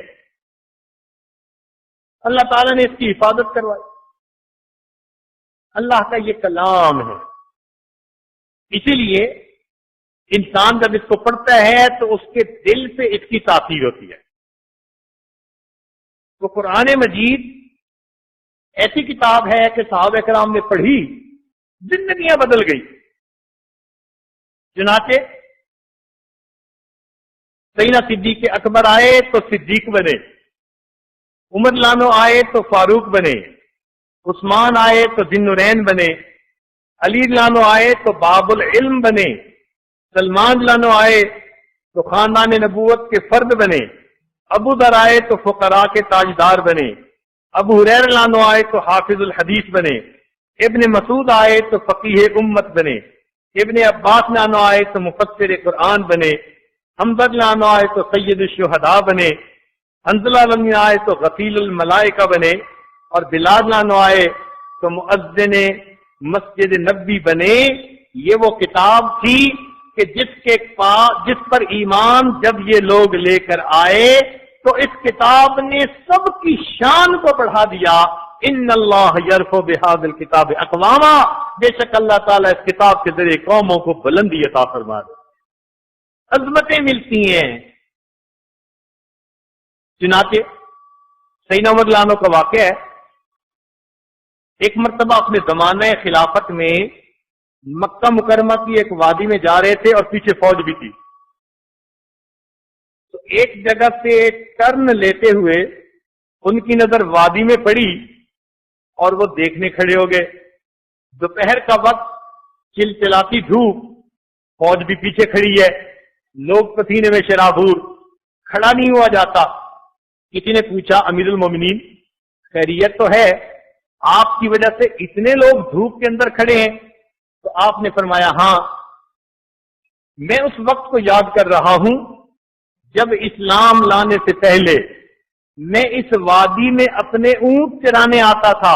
اللہ تعالیٰ نے اس کی حفاظت کروائی، اللہ کا یہ کلام ہے. اسی لیے انسان جب اس کو پڑھتا ہے تو اس کے دل سے اس کی تاثیر ہوتی ہے. تو قرآن مجید ایسی کتاب ہے کہ صحابہ کرام نے پڑھی زندگیاں بدل گئی. چنانچہ سیدنا صدیق اکبر آئے تو صدیق بنے، عمر لانو آئے تو فاروق بنے، عثمان آئے تو ذی-النورین بنے، علی لانو آئے تو باب العلم بنے، سلمان لانو آئے تو خاندان نبوت کے فرد بنے، ابو ذر آئے تو فقراء کے تاجدار بنے، ابو ہریرہ لانو آئے تو حافظ الحدیث بنے، ابن مسعود آئے تو فقیہ امت بنے، ابن عباس لانو آئے تو مفسر قرآن بنے، حمزہ لانو آئے تو سید الشہداء بنے، حنظلہ لانو آئے تو غفیل الملائکہ بنے، اور بلال لانو آئے تو مؤذن مسجد نبی بنے. یہ وہ کتاب تھی کہ جس پر ایمان جب یہ لوگ لے کر آئے تو اس کتاب نے سب کی شان کو بڑھا دیا. ان اللہ یرفع بہذا الکتاب اقواما، بے شک اللہ تعالیٰ اس کتاب کے ذریعے قوموں کو بلندی عطا فرما دے، عظمتیں ملتی ہیں. چنانچہ سیدنا عمر لانو کا واقعہ ہے، ایک مرتبہ اپنے زمانہ خلافت میں مکہ مکرمہ کی ایک وادی میں جا رہے تھے اور پیچھے فوج بھی تھی. تو ایک جگہ سے ٹرن لیتے ہوئے ان کی نظر وادی میں پڑی اور وہ دیکھنے کھڑے ہو گئے. دوپہر کا وقت، چلچلاتی دھوپ، فوج بھی پیچھے کھڑی ہے، لوگ پسینے میں شرابور، کھڑا نہیں ہوا جاتا. کسی نے پوچھا امیر المومنین خیریت تو ہے، آپ کی وجہ سے اتنے لوگ دھوپ کے اندر کھڑے ہیں؟ تو آپ نے فرمایا ہاں، میں اس وقت کو یاد کر رہا ہوں جب اسلام لانے سے پہلے میں اس وادی میں اپنے اونٹ چرانے آتا تھا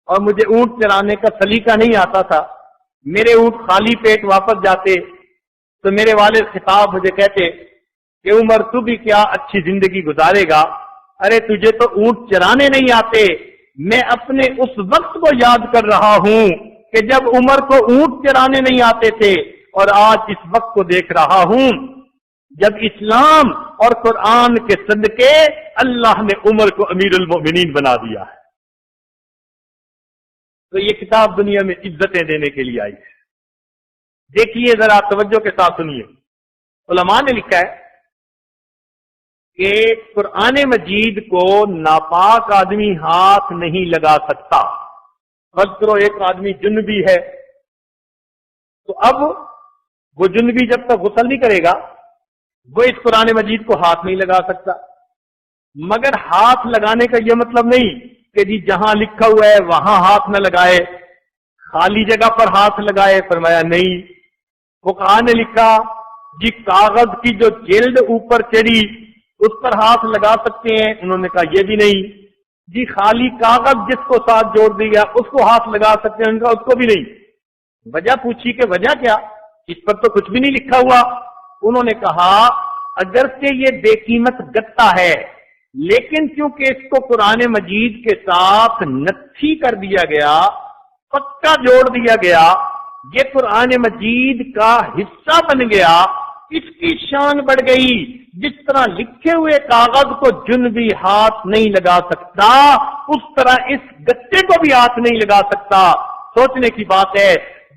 اور مجھے اونٹ چرانے کا سلیقہ نہیں آتا تھا. میرے اونٹ خالی پیٹ واپس جاتے تو میرے والد خطاب مجھے کہتے کہ عمر تو بھی کیا اچھی زندگی گزارے گا، ارے تجھے تو اونٹ چرانے نہیں آتے. میں اپنے اس وقت کو یاد کر رہا ہوں کہ جب عمر کو اونٹ چرانے نہیں آتے تھے، اور آج اس وقت کو دیکھ رہا ہوں جب اسلام اور قرآن کے صدقے اللہ نے عمر کو امیر المؤمنین بنا دیا ہے. تو یہ کتاب دنیا میں عزتیں دینے کے لیے آئی ہے. دیکھیے ذرا توجہ کے ساتھ سنیے. علماء نے لکھا ہے کہ قرآن مجید کو ناپاک آدمی ہاتھ نہیں لگا سکتا. فرض کرو ایک آدمی جنبی ہے، تو اب وہ جنبی جب تک غسل نہیں کرے گا وہ اس قرآن مجید کو ہاتھ نہیں لگا سکتا. مگر ہاتھ لگانے کا یہ مطلب نہیں کہ جی جہاں لکھا ہوا ہے وہاں ہاتھ نہ لگائے، خالی جگہ پر ہاتھ لگائے؟ فرمایا نہیں۔ فقہا نے لکھا جی کاغذ کی جو جلد اوپر چڑھی اس پر ہاتھ لگا سکتے ہیں؟ انہوں نے کہا یہ بھی نہیں۔ جی خالی کاغذ جس کو ساتھ جوڑ دیا اس کو ہاتھ لگا سکتے ہیں؟ انہوں نے کہا اس کو بھی نہیں۔ وجہ پوچھی کہ وجہ کیا؟ اس پر تو کچھ بھی نہیں لکھا ہوا۔ انہوں نے کہا اگرچہ یہ بے قیمت گتا ہے لیکن کیونکہ اس کو قرآن مجید کے ساتھ نتھی کر دیا گیا، پکا جوڑ دیا گیا، یہ قرآن مجید کا حصہ بن گیا، اس کی شان بڑھ گئی۔ جس طرح لکھے ہوئے کاغذ کو جنبی ہاتھ نہیں لگا سکتا اس طرح اس گتے کو بھی ہاتھ نہیں لگا سکتا۔ سوچنے کی بات ہے،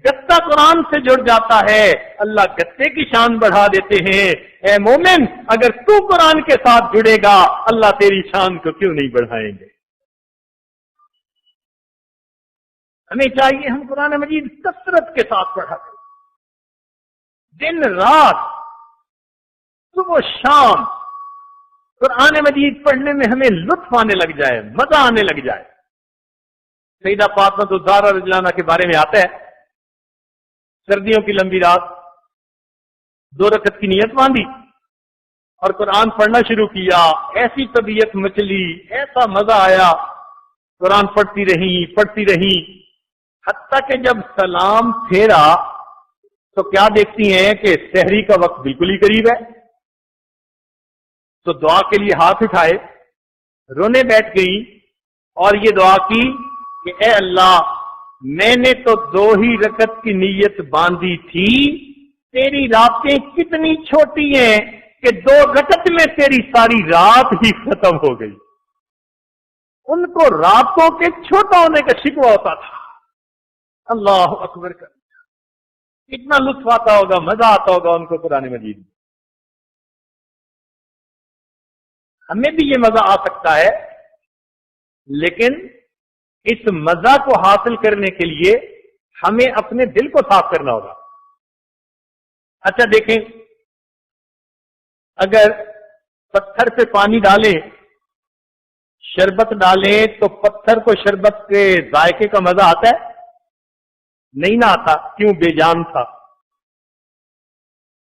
گتا قرآن سے جڑ جاتا ہے، اللہ گتے کی شان بڑھا دیتے ہیں۔ اے مومن اگر تو قرآن کے ساتھ جڑے گا اللہ تیری شان کو کیوں نہیں بڑھائیں گے؟ ہمیں چاہیے ہم قرآن مجید کثرت کے ساتھ پڑھا کریں، دن رات صبح و شام قرآن مجید پڑھنے میں ہمیں لطف آنے لگ جائے، مزہ آنے لگ جائے۔ سیدہ فاطمہ الزہرا رضی اللہ عنہا کے بارے میں آتا ہے، سردیوں کی لمبی رات 2 رکعت کی نیت باندھی اور قرآن پڑھنا شروع کیا، ایسی طبیعت مچلی، ایسا مزہ آیا، قرآن پڑھتی رہی حتیٰ کہ جب سلام پھیرا تو کیا دیکھتی ہیں کہ سحری کا وقت بالکل ہی قریب ہے، تو دعا کے لیے ہاتھ اٹھائے، رونے بیٹھ گئی اور یہ دعا کی کہ اے اللہ میں نے تو 2 ہی رکعت کی نیت باندھی تھی، تیری راتیں کتنی چھوٹی ہیں کہ 2 رکعت میں تیری ساری رات ہی ختم ہو گئی۔ ان کو راتوں کے چھوٹا ہونے کا شکوہ ہوتا تھا۔ اللہ اکبر کر، کتنا لطف آتا ہوگا، مزہ آتا ہوگا ان کو قرآن مجید میں۔ ہمیں بھی یہ مزہ آ سکتا ہے لیکن اس مزہ کو حاصل کرنے کے لیے ہمیں اپنے دل کو صاف کرنا ہوگا۔ اچھا دیکھیں، اگر پتھر پہ پانی ڈالیں، شربت ڈالیں تو پتھر کو شربت کے ذائقے کا مزہ آتا ہے؟ نہیں نہ آتا، کیوں؟ بے جان تھا۔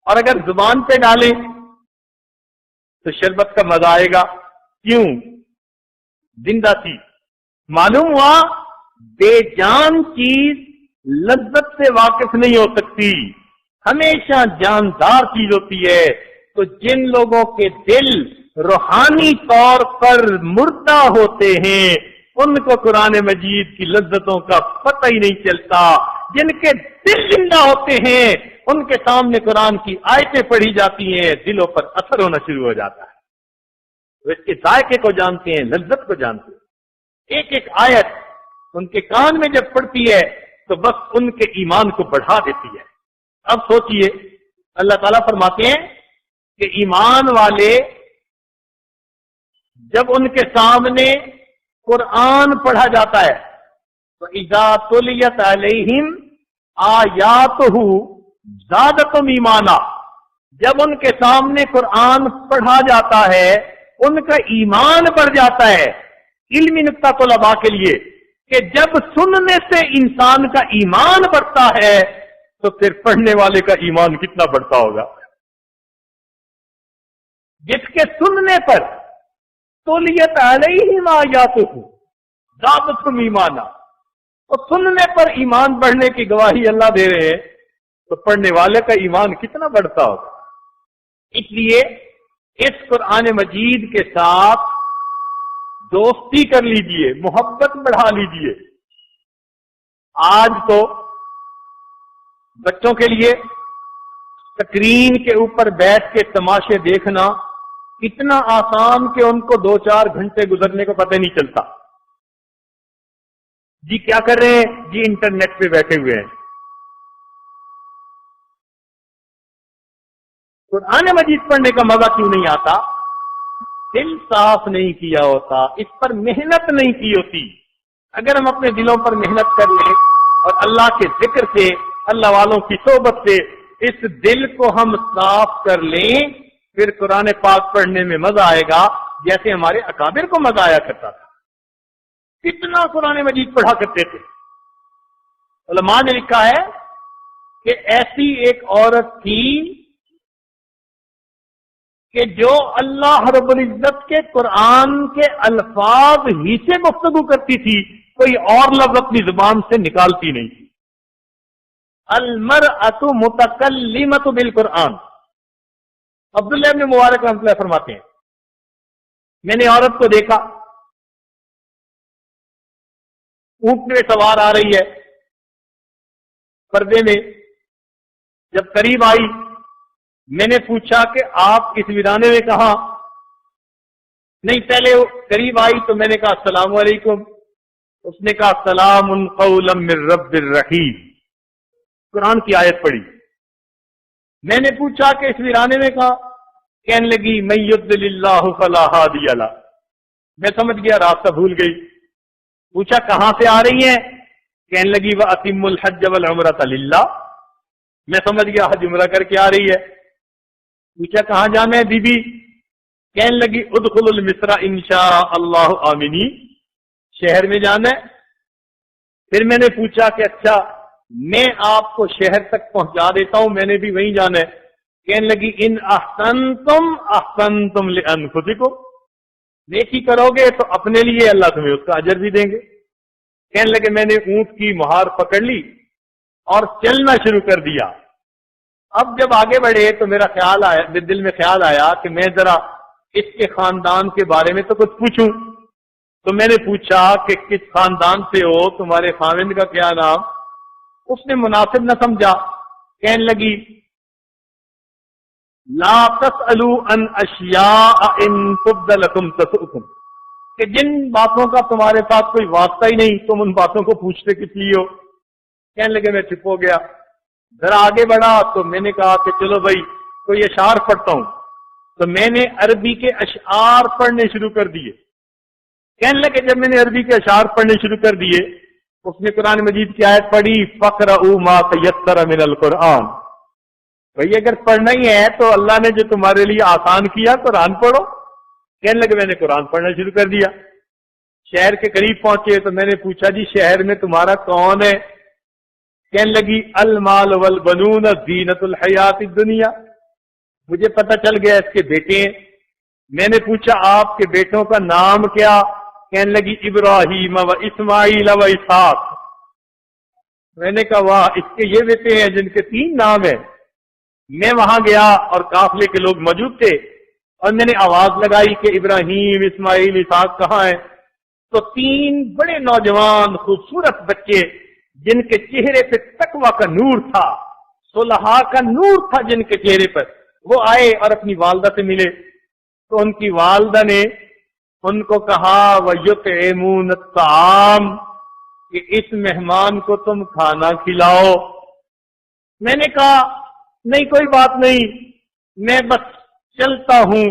اور اگر زبان پہ ڈالیں تو شربت کا مزہ آئے گا، کیوں؟ زندہ تھی۔ معلوم ہوا بے جان چیز لذت سے واقف نہیں ہو سکتی، ہمیشہ جاندار چیز ہوتی ہے۔ تو جن لوگوں کے دل روحانی طور پر مردہ ہوتے ہیں ان کو قرآن مجید کی لذتوں کا پتہ ہی نہیں چلتا، جن کے دل زندہ ہوتے ہیں ان کے سامنے قرآن کی آیتیں پڑھی جاتی ہیں، دلوں پر اثر ہونا شروع ہو جاتا ہے، وہ اس کے ذائقے کو جانتے ہیں، لذت کو جانتے ہیں۔ ایک ایک آیت ان کے کان میں جب پڑتی ہے تو بس ان کے ایمان کو بڑھا دیتی ہے۔ اب سوچئے، اللہ تعالیٰ فرماتے ہیں کہ ایمان والے جب ان کے سامنے قرآن پڑھا جاتا ہے تو اذا تلیت علیہم آیاتہ زادتہم ایمانا، جب ان کے سامنے قرآن پڑھا جاتا ہے ان کا ایمان بڑھ جاتا ہے۔ علمی نقطہ طلباء کے لیے کہ جب سننے سے انسان کا ایمان بڑھتا ہے تو پھر پڑھنے والے کا ایمان کتنا بڑھتا ہوگا۔ جس کے سننے پر تلیت علیہم آیاتہ زادتہم ایمانا، اور سننے پر ایمان بڑھنے کی گواہی اللہ دے رہے ہیں تو پڑھنے والے کا ایمان کتنا بڑھتا ہوگا۔ اس لیے اس قرآن مجید کے ساتھ دوستی کر لیجئے، محبت بڑھا لیجئے۔ آج تو بچوں کے لیے اسکرین کے اوپر بیٹھ کے تماشے دیکھنا اتنا آسان کہ ان کو 2-4 گھنٹے گزرنے کو پتہ نہیں چلتا۔ جی کیا کر رہے ہیں؟ جی انٹرنیٹ پہ بیٹھے ہوئے ہیں۔ قرآن مجید پڑھنے کا مزہ کیوں نہیں آتا؟ دل صاف نہیں کیا ہوتا، اس پر محنت نہیں کی ہوتی۔ اگر ہم اپنے دلوں پر محنت کر لیں اور اللہ کے ذکر سے، اللہ والوں کی صحبت سے اس دل کو ہم صاف کر لیں، پھر قرآن پاک پڑھنے میں مزہ آئے گا جیسے ہمارے اکابر کو مزہ آیا کرتا تھا۔ کتنا قرآن مجید پڑھا کرتے تھے. علماء نے لکھا ہے کہ ایسی ایک عورت تھی کہ جو اللہ رب العزت کے قرآن کے الفاظ ہی سے گفتگو کرتی تھی، کوئی اور لفظ اپنی زبان سے نکالتی نہیں تھی. المرأۃ متکلمۃ بالقرآن. عبداللہ ابن مبارک رحمۃ اللہ فرماتے ہیں میں نے عورت کو دیکھا، اونٹ پہ سوار آ رہی ہے پردے میں. جب قریب آئی میں نے پوچھا کہ آپ اس ویرانے میں کہاں؟ نہیں، پہلے قریب آئی تو میں نے کہا السلام علیکم. اس نے کہا سلام قولا من رب الرحیم. قرآن کی آیت پڑھی. میں نے پوچھا کہ اس ویرانے میں کہاں؟ کہنے لگی من یضلل اللہ فلا ہادی لہ. میں سمجھ گیا راستہ بھول گئی. پوچھا کہاں سے آ رہی ہیں؟ کہنے لگی وَأَتِمُّ الْحَجَّ وَالْعُمْرَةَ لِلَّهِ. میں سمجھ گیا حج عمرہ کر کے آ رہی ہے. پوچھا کہاں جانا ہے بی بی؟ کہنے لگی ادخل المصر انشاء اللہ آمنی. شہر میں جانا ہے. پھر میں نے پوچھا کہ اچھا میں آپ کو شہر تک پہنچا دیتا ہوں، میں نے بھی وہیں جانا ہے. کہنے لگی ان احسنتم احسنتم لانفسکم. نیکی کرو گے تو اپنے لیے اللہ تمہیں اس کا اجر بھی دیں گے. کہنے لگے میں نے اونٹ کی مہار پکڑ لی اور چلنا شروع کر دیا. اب جب آگے بڑھے تو میرا خیال آیا، دل میں خیال آیا کہ میں ذرا اس کے خاندان کے بارے میں تو کچھ پوچھوں. تو میں نے پوچھا کہ کس خاندان سے ہو، تمہارے خاوند کا کیا نام؟ اس نے مناسب نہ سمجھا. کہنے لگی لا تسألوا عن اشیاء ان تبد لکم تسؤکم. کہ جن باتوں کا تمہارے ساتھ کوئی واسطہ ہی نہیں تم ان باتوں کو پوچھتے کس لیے ہو. کہنے لگے میں چپ ہو گیا. ذرا آگے بڑھا تو میں نے کہا کہ چلو بھائی کوئی اشعار پڑھتا ہوں. تو میں نے عربی کے اشعار پڑھنے شروع کر دیے. کہنے لگے جب میں نے عربی کے اشعار پڑھنے شروع کر دیے اس نے قرآن مجید کی آیت پڑھی فَقْرَؤُوا مَا تَيَسَّرَ مِنَ الْقُرْآنِ. بھئی اگر پڑھنا ہی ہے تو اللہ نے جو تمہارے لیے آسان کیا قرآن پڑھو. کہنے لگے میں نے قرآن پڑھنا شروع کر دیا. شہر کے قریب پہنچے تو میں نے پوچھا جی شہر میں تمہارا کون ہے؟ کہنے لگی المال والبنون زینت الحیات الدنیا. مجھے پتہ چل گیا اس کے بیٹے ہیں. میں نے پوچھا آپ کے بیٹوں کا نام کیا؟ کہنے لگی ابراہیم و اسماعیل و اسحاق. میں نے کہا واہ، اس کے یہ بیٹے ہیں جن کے 3 نام ہیں. میں وہاں گیا اور قافلے کے لوگ موجود تھے اور میں نے آواز لگائی کہ ابراہیم اسماعیل اسحاق کہاں ہیں؟ تو 3 بڑے نوجوان خوبصورت بچے جن کے چہرے پہ تقویٰ کا نور تھا، صلحاء کا نور تھا جن کے چہرے پر، وہ آئے اور اپنی والدہ سے ملے. تو ان کی والدہ نے ان کو کہا وَيُطْعِمُونَ الطَّعَامَ کہ اس مہمان کو تم کھانا کھلاؤ. میں نے کہا نہیں کوئی بات نہیں، میں بس چلتا ہوں.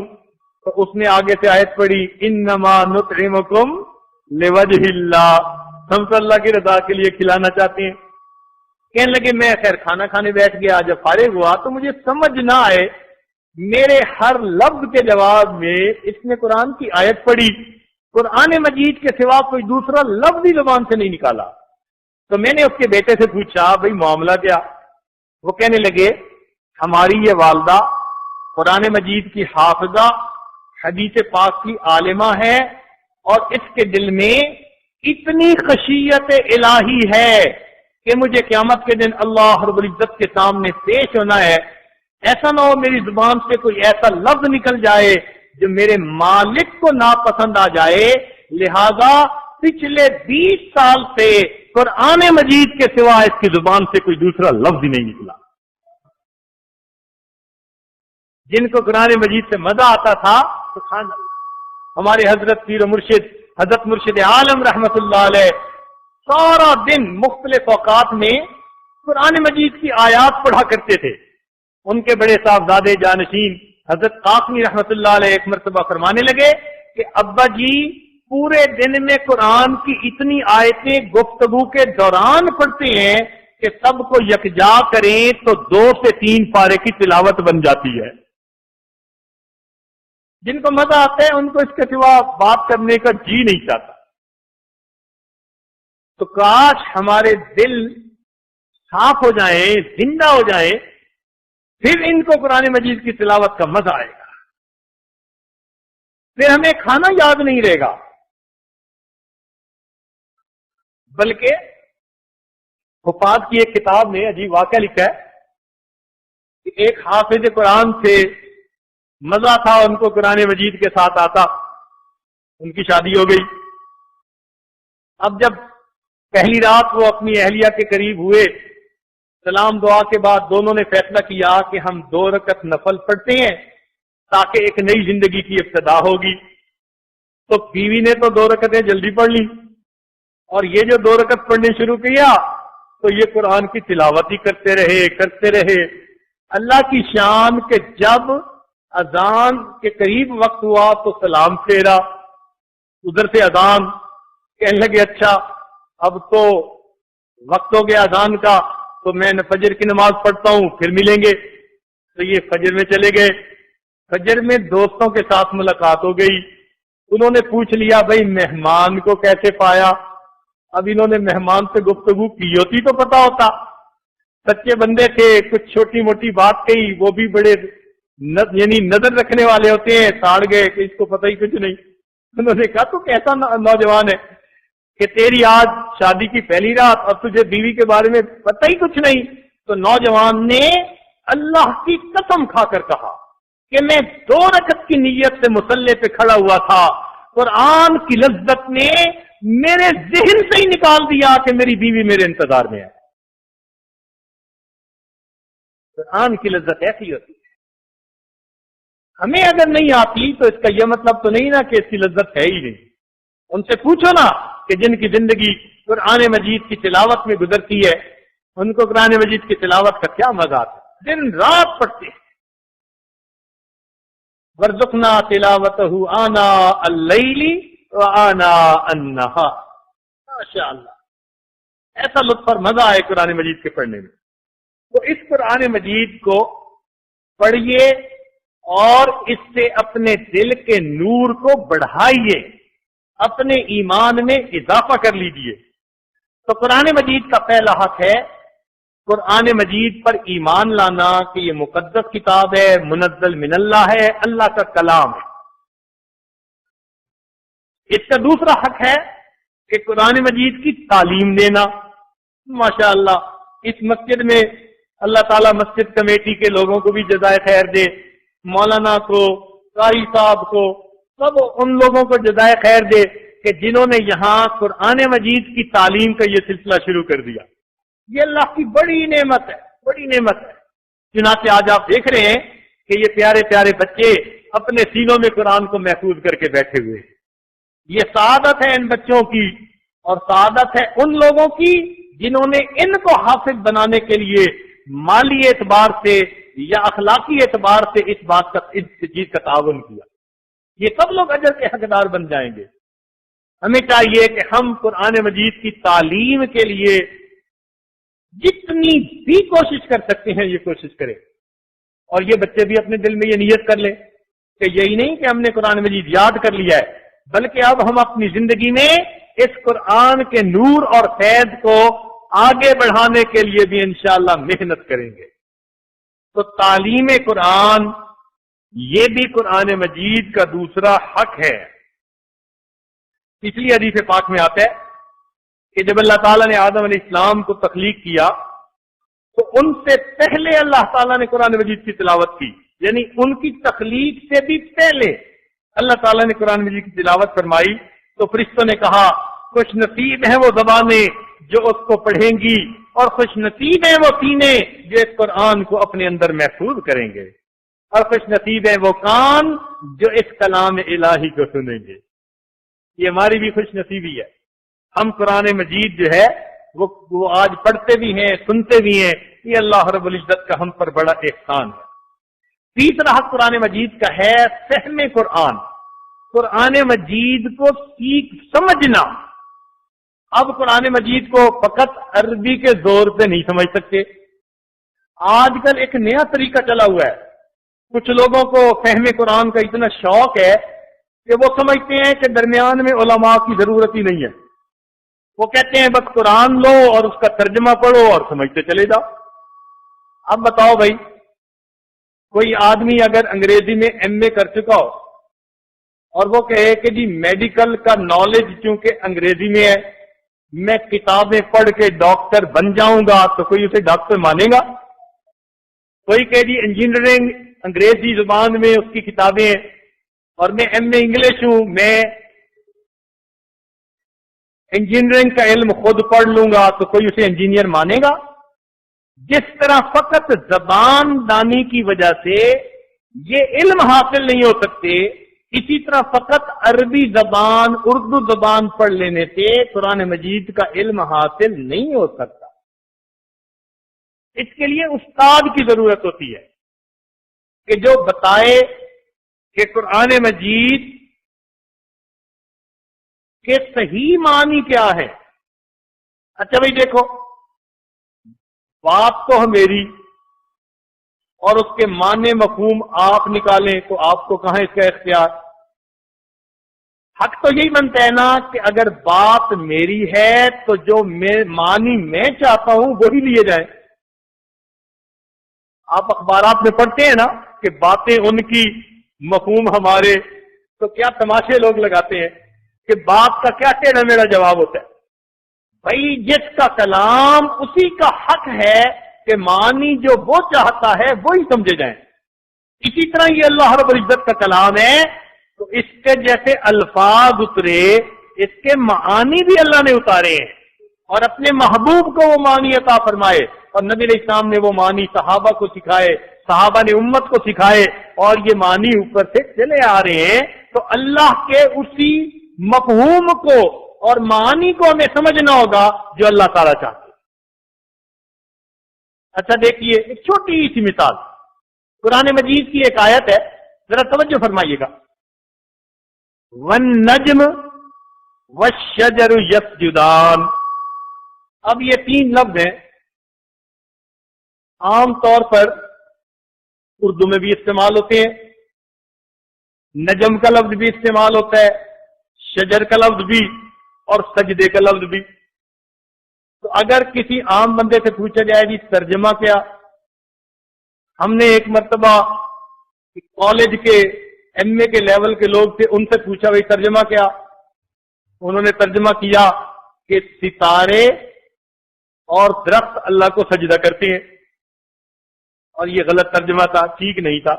تو اس نے آگے سے آیت پڑھی انما نطعمکم لوجہ اللہ. ہم تو اللہ کی رضا کے لیے کھلانا چاہتے ہیں. کہنے لگے میں خیر کھانا کھانے بیٹھ گیا. جب فارغ ہوا تو مجھے سمجھ نہ آئے، میرے ہر لفظ کے جواب میں اس نے قرآن کی آیت پڑھی. قرآن مجید کے سوا کوئی دوسرا لفظ ہی زبان سے نہیں نکالا. تو میں نے اس کے بیٹے سے پوچھا بھئی معاملہ کیا؟ وہ کہنے لگے ہماری یہ والدہ قرآن مجید کی حافظہ، حدیث پاک کی عالمہ ہے اور اس کے دل میں اتنی خشیت الہی ہے کہ مجھے قیامت کے دن اللہ رب العزت کے سامنے پیش ہونا ہے. ایسا نہ ہو میری زبان سے کوئی ایسا لفظ نکل جائے جو میرے مالک کو ناپسند آ جائے. لہذا پچھلے 20 سال سے قرآن مجید کے سوا اس کی زبان سے کوئی دوسرا لفظ ہی نہیں نکلا. جن کو قرآن مجید سے مزہ آتا تھا سبحان اللہ. ہمارے حضرت پیر و مرشد حضرت مرشد عالم رحمت اللہ علیہ سارا دن مختلف اوقات میں قرآن مجید کی آیات پڑھا کرتے تھے. ان کے بڑے صاحبزادے جانشین حضرت قاسمی رحمت اللہ علیہ ایک مرتبہ فرمانے لگے کہ ابا جی پورے دن میں قرآن کی اتنی آیتیں گفتگو کے دوران پڑھتے ہیں کہ سب کو یکجا کریں تو 2 سے 3 پارے کی تلاوت بن جاتی ہے. جن کو مزہ آتا ہے ان کو اس کے سوا بات کرنے کا جی نہیں چاہتا. تو کاش ہمارے دل صاف ہو جائیں، زندہ ہو جائیں، پھر ان کو قرآن مجید کی تلاوت کا مزہ آئے گا، پھر ہمیں کھانا یاد نہیں رہے گا، بلکہ حفاظ کی ایک کتاب میں عجیب واقعہ لکھا ہے کہ ایک حافظ قرآن سے مزہ تھا، ان کو قرآن مجید کے ساتھ آتا، ان کی شادی ہو گئی۔ اب جب پہلی رات وہ اپنی اہلیہ کے قریب ہوئے، سلام دعا کے بعد دونوں نے فیصلہ کیا کہ ہم 2 رکعت نفل پڑھتے ہیں تاکہ ایک نئی زندگی کی ابتدا ہوگی۔ تو بیوی نے تو 2 رکعتیں جلدی پڑھ لی، اور یہ جو 2 رکعت پڑھنے شروع کیا تو یہ قرآن کی تلاوت ہی کرتے رہے۔ اللہ کی شان کہ جب اذان کے قریب وقت ہوا تو سلام پھیرا، ادھر سے اذان، کہنے لگے اچھا اب تو وقت ہو گیا اذان کا، تو میں فجر کی نماز پڑھتا ہوں، پھر ملیں گے۔ تو یہ فجر میں چلے گئے۔ فجر میں دوستوں کے ساتھ ملاقات ہو گئی، انہوں نے پوچھ لیا بھائی مہمان کو کیسے پایا؟ اب انہوں نے مہمان سے گفتگو کی ہوتی تو پتا ہوتا، سچے بندے تھے، کچھ چھوٹی موٹی بات کہی، وہ بھی بڑے یعنی نظر رکھنے والے ہوتے ہیں، ساڑ گئے کہ اس کو پتہ ہی کچھ نہیں۔ انہوں نے کہا تو کیسا نوجوان ہے کہ تیری آج شادی کی پہلی رات اور تجھے بیوی کے بارے میں پتہ ہی کچھ نہیں؟ تو نوجوان نے اللہ کی قسم کھا کر کہا کہ میں 2 رکعت کی نیت سے مصلی پہ کھڑا ہوا تھا، قرآن کی لذت نے میرے ذہن سے ہی نکال دیا کہ میری بیوی میرے انتظار میں ہے۔ قرآن کی لذت ایسی ہوتی ہے، ہمیں اگر نہیں آتی تو اس کا یہ مطلب تو نہیں نا کہ اس کی لذت ہے ہی نہیں۔ ان سے پوچھو نا کہ جن کی زندگی قرآن مجید کی تلاوت میں گزرتی ہے، ان کو قرآن مجید کی تلاوت کا کیا مزہ آتا ہے، دن رات پڑھتے ہیں۔ وَارْزُقْنَا تِلَاوَتَهُ آنَاءَ اللَّيْلِ وَآنَاءَ النَّهَارِ، ماشاء اللہ ایسا لطف اور مزہ آئے قرآن مجید کے پڑھنے میں۔ تو اس قرآن مجید کو پڑھیے اور اس سے اپنے دل کے نور کو بڑھائیے، اپنے ایمان میں اضافہ کر لیجئے۔ تو قرآن مجید کا پہلا حق ہے قرآن مجید پر ایمان لانا کہ یہ مقدس کتاب ہے، منزل من اللہ ہے، اللہ کا کلام ہے۔ اس کا دوسرا حق ہے کہ قرآن مجید کی تعلیم دینا۔ ماشاءاللہ اس مسجد میں اللہ تعالیٰ مسجد کمیٹی کے لوگوں کو بھی جزائے خیر دے، مولانا کو، قاری صاحب کو، سب ان لوگوں کو جزائے خیر دے کہ جنہوں نے یہاں قرآن مجید کی تعلیم کا یہ سلسلہ شروع کر دیا۔ یہ اللہ کی بڑی نعمت ہے، بڑی نعمت ہے۔ چنانچہ آج آپ دیکھ رہے ہیں کہ یہ پیارے پیارے بچے اپنے سینوں میں قرآن کو محفوظ کر کے بیٹھے ہوئے ہیں۔ یہ سعادت ہے ان بچوں کی، اور سعادت ہے ان لوگوں کی جنہوں نے ان کو حافظ بنانے کے لیے مالی اعتبار سے یا اخلاقی اعتبار سے اس چیز کا تعاون کیا۔ یہ سب لوگ اجر کے حقدار بن جائیں گے۔ ہمیں چاہیے کہ ہم قرآن مجید کی تعلیم کے لیے جتنی بھی کوشش کر سکتے ہیں یہ کوشش کریں، اور یہ بچے بھی اپنے دل میں یہ نیت کر لیں کہ یہی نہیں کہ ہم نے قرآن مجید یاد کر لیا ہے، بلکہ اب ہم اپنی زندگی میں اس قرآن کے نور اور فیض کو آگے بڑھانے کے لیے بھی انشاءاللہ محنت کریں گے۔ تو تعلیم قرآن یہ بھی قرآن مجید کا دوسرا حق ہے۔ اس لیے حدیث پاک میں آتا ہے کہ جب اللہ تعالیٰ نے آدم علیہ السلام کو تخلیق کیا تو ان سے پہلے اللہ تعالیٰ نے قرآن مجید کی تلاوت کی، یعنی ان کی تخلیق سے بھی پہلے اللہ تعالیٰ نے قرآن مجید کی تلاوت فرمائی۔ تو فرشتوں نے کہا خوش نصیب ہیں وہ زبانیں جو اس کو پڑھیں گی، اور خوش نصیب ہیں وہ سینے جو اس قرآن کو اپنے اندر محفوظ کریں گے، اور خوش نصیب ہیں وہ کان جو اس کلام الہی کو سنیں گے۔ یہ ہماری بھی خوش نصیبی ہے، ہم قرآن مجید جو ہے وہ آج پڑھتے بھی ہیں، سنتے بھی ہیں، یہ اللہ رب العزت کا ہم پر بڑا احسان ہے۔ تیسرا حق قرآن مجید کا ہے فہم قرآن، قرآن مجید کو سیکھ سمجھنا۔ اب قرآن مجید کو فقط عربی کے زور پہ نہیں سمجھ سکتے، آج کل ایک نیا طریقہ چلا ہوا ہے۔ کچھ لوگوں کو فہم قرآن کا اتنا شوق ہے کہ وہ سمجھتے ہیں کہ درمیان میں علماء کی ضرورت ہی نہیں ہے، وہ کہتے ہیں بس قرآن لو اور اس کا ترجمہ پڑھو اور سمجھتے چلے جاؤ. اب بتاؤ بھائی، کوئی آدمی اگر انگریزی میں ایم اے کر چکا ہو اور وہ کہے کہ جی میڈیکل کا نالج چونکہ انگریزی میں ہے، میں کتابیں پڑھ کے ڈاکٹر بن جاؤں گا، تو کوئی اسے ڈاکٹر مانے گا؟ کوئی کہ جی انجینئرنگ انگریزی زبان میں اس کی کتابیں ہیں اور میں ایم اے انگلش ہوں، میں انجینئرنگ کا علم خود پڑھ لوں گا، تو کوئی اسے انجینئر مانے گا؟ جس طرح فقط زبان دانی کی وجہ سے یہ علم حاصل نہیں ہو سکتے، اسی طرح فقط عربی زبان اردو زبان پڑھ لینے سے قرآن مجید کا علم حاصل نہیں ہو سکتا. اس کے لیے استاد کی ضرورت ہوتی ہے کہ جو بتائے کہ قرآن مجید کے صحیح معنی کیا ہے. اچھا بھائی دیکھو، بات تو میری اور اس کے معنی مفہوم آپ نکالیں تو آپ کو کہاں اس کا اختیار؟ حق تو یہی بنتا ہے نا کہ اگر بات میری ہے تو جو معنی میں چاہتا ہوں وہی لیے جائیں. آپ اخبارات میں پڑھتے ہیں نا کہ باتیں ان کی مفہوم ہمارے، تو کیا تماشے لوگ لگاتے ہیں کہ بات کا کیا ٹیڑھا میڑا جواب ہوتا ہے. بھائی جس کا کلام اسی کا حق ہے کہ معنی جو وہ چاہتا ہے وہی سمجھے جائیں. اسی طرح یہ اللہ رب العزت کا کلام ہے، تو اس کے جیسے الفاظ اترے، اس کے معانی بھی اللہ نے اتارے ہیں اور اپنے محبوب کو وہ معنی عطا فرمائے، اور نبی علیہ السلام نے وہ معنی صحابہ کو سکھائے، صحابہ نے امت کو سکھائے، اور یہ معنی اوپر سے چلے آ رہے ہیں. تو اللہ کے اسی مفہوم کو اور معنی کو ہمیں سمجھنا ہوگا جو اللہ تعالیٰ چاہتے ہیں. اچھا دیکھیے ایک چھوٹی سی مثال، قرآن مجید کی ایک آیت ہے، ذرا توجہ فرمائیے گا. وَالنَّجْمُ وَالشَّجَرُ يَسْجُدَانِ. اب یہ تین لفظ ہیں، عام طور پر اردو میں بھی استعمال ہوتے ہیں. نجم کا لفظ بھی استعمال ہوتا ہے، شجر کا لفظ بھی، اور سجدے کا لفظ بھی. تو اگر کسی عام بندے سے پوچھا جائے جی ترجمہ کیا، ہم نے ایک مرتبہ کالج کے ایم اے کے لیول کے لوگ تھے، ان سے پوچھا بھائی ترجمہ کیا؟ انہوں نے ترجمہ کیا کہ ستارے اور درخت اللہ کو سجدہ کرتے ہیں، اور یہ غلط ترجمہ تھا، ٹھیک نہیں تھا.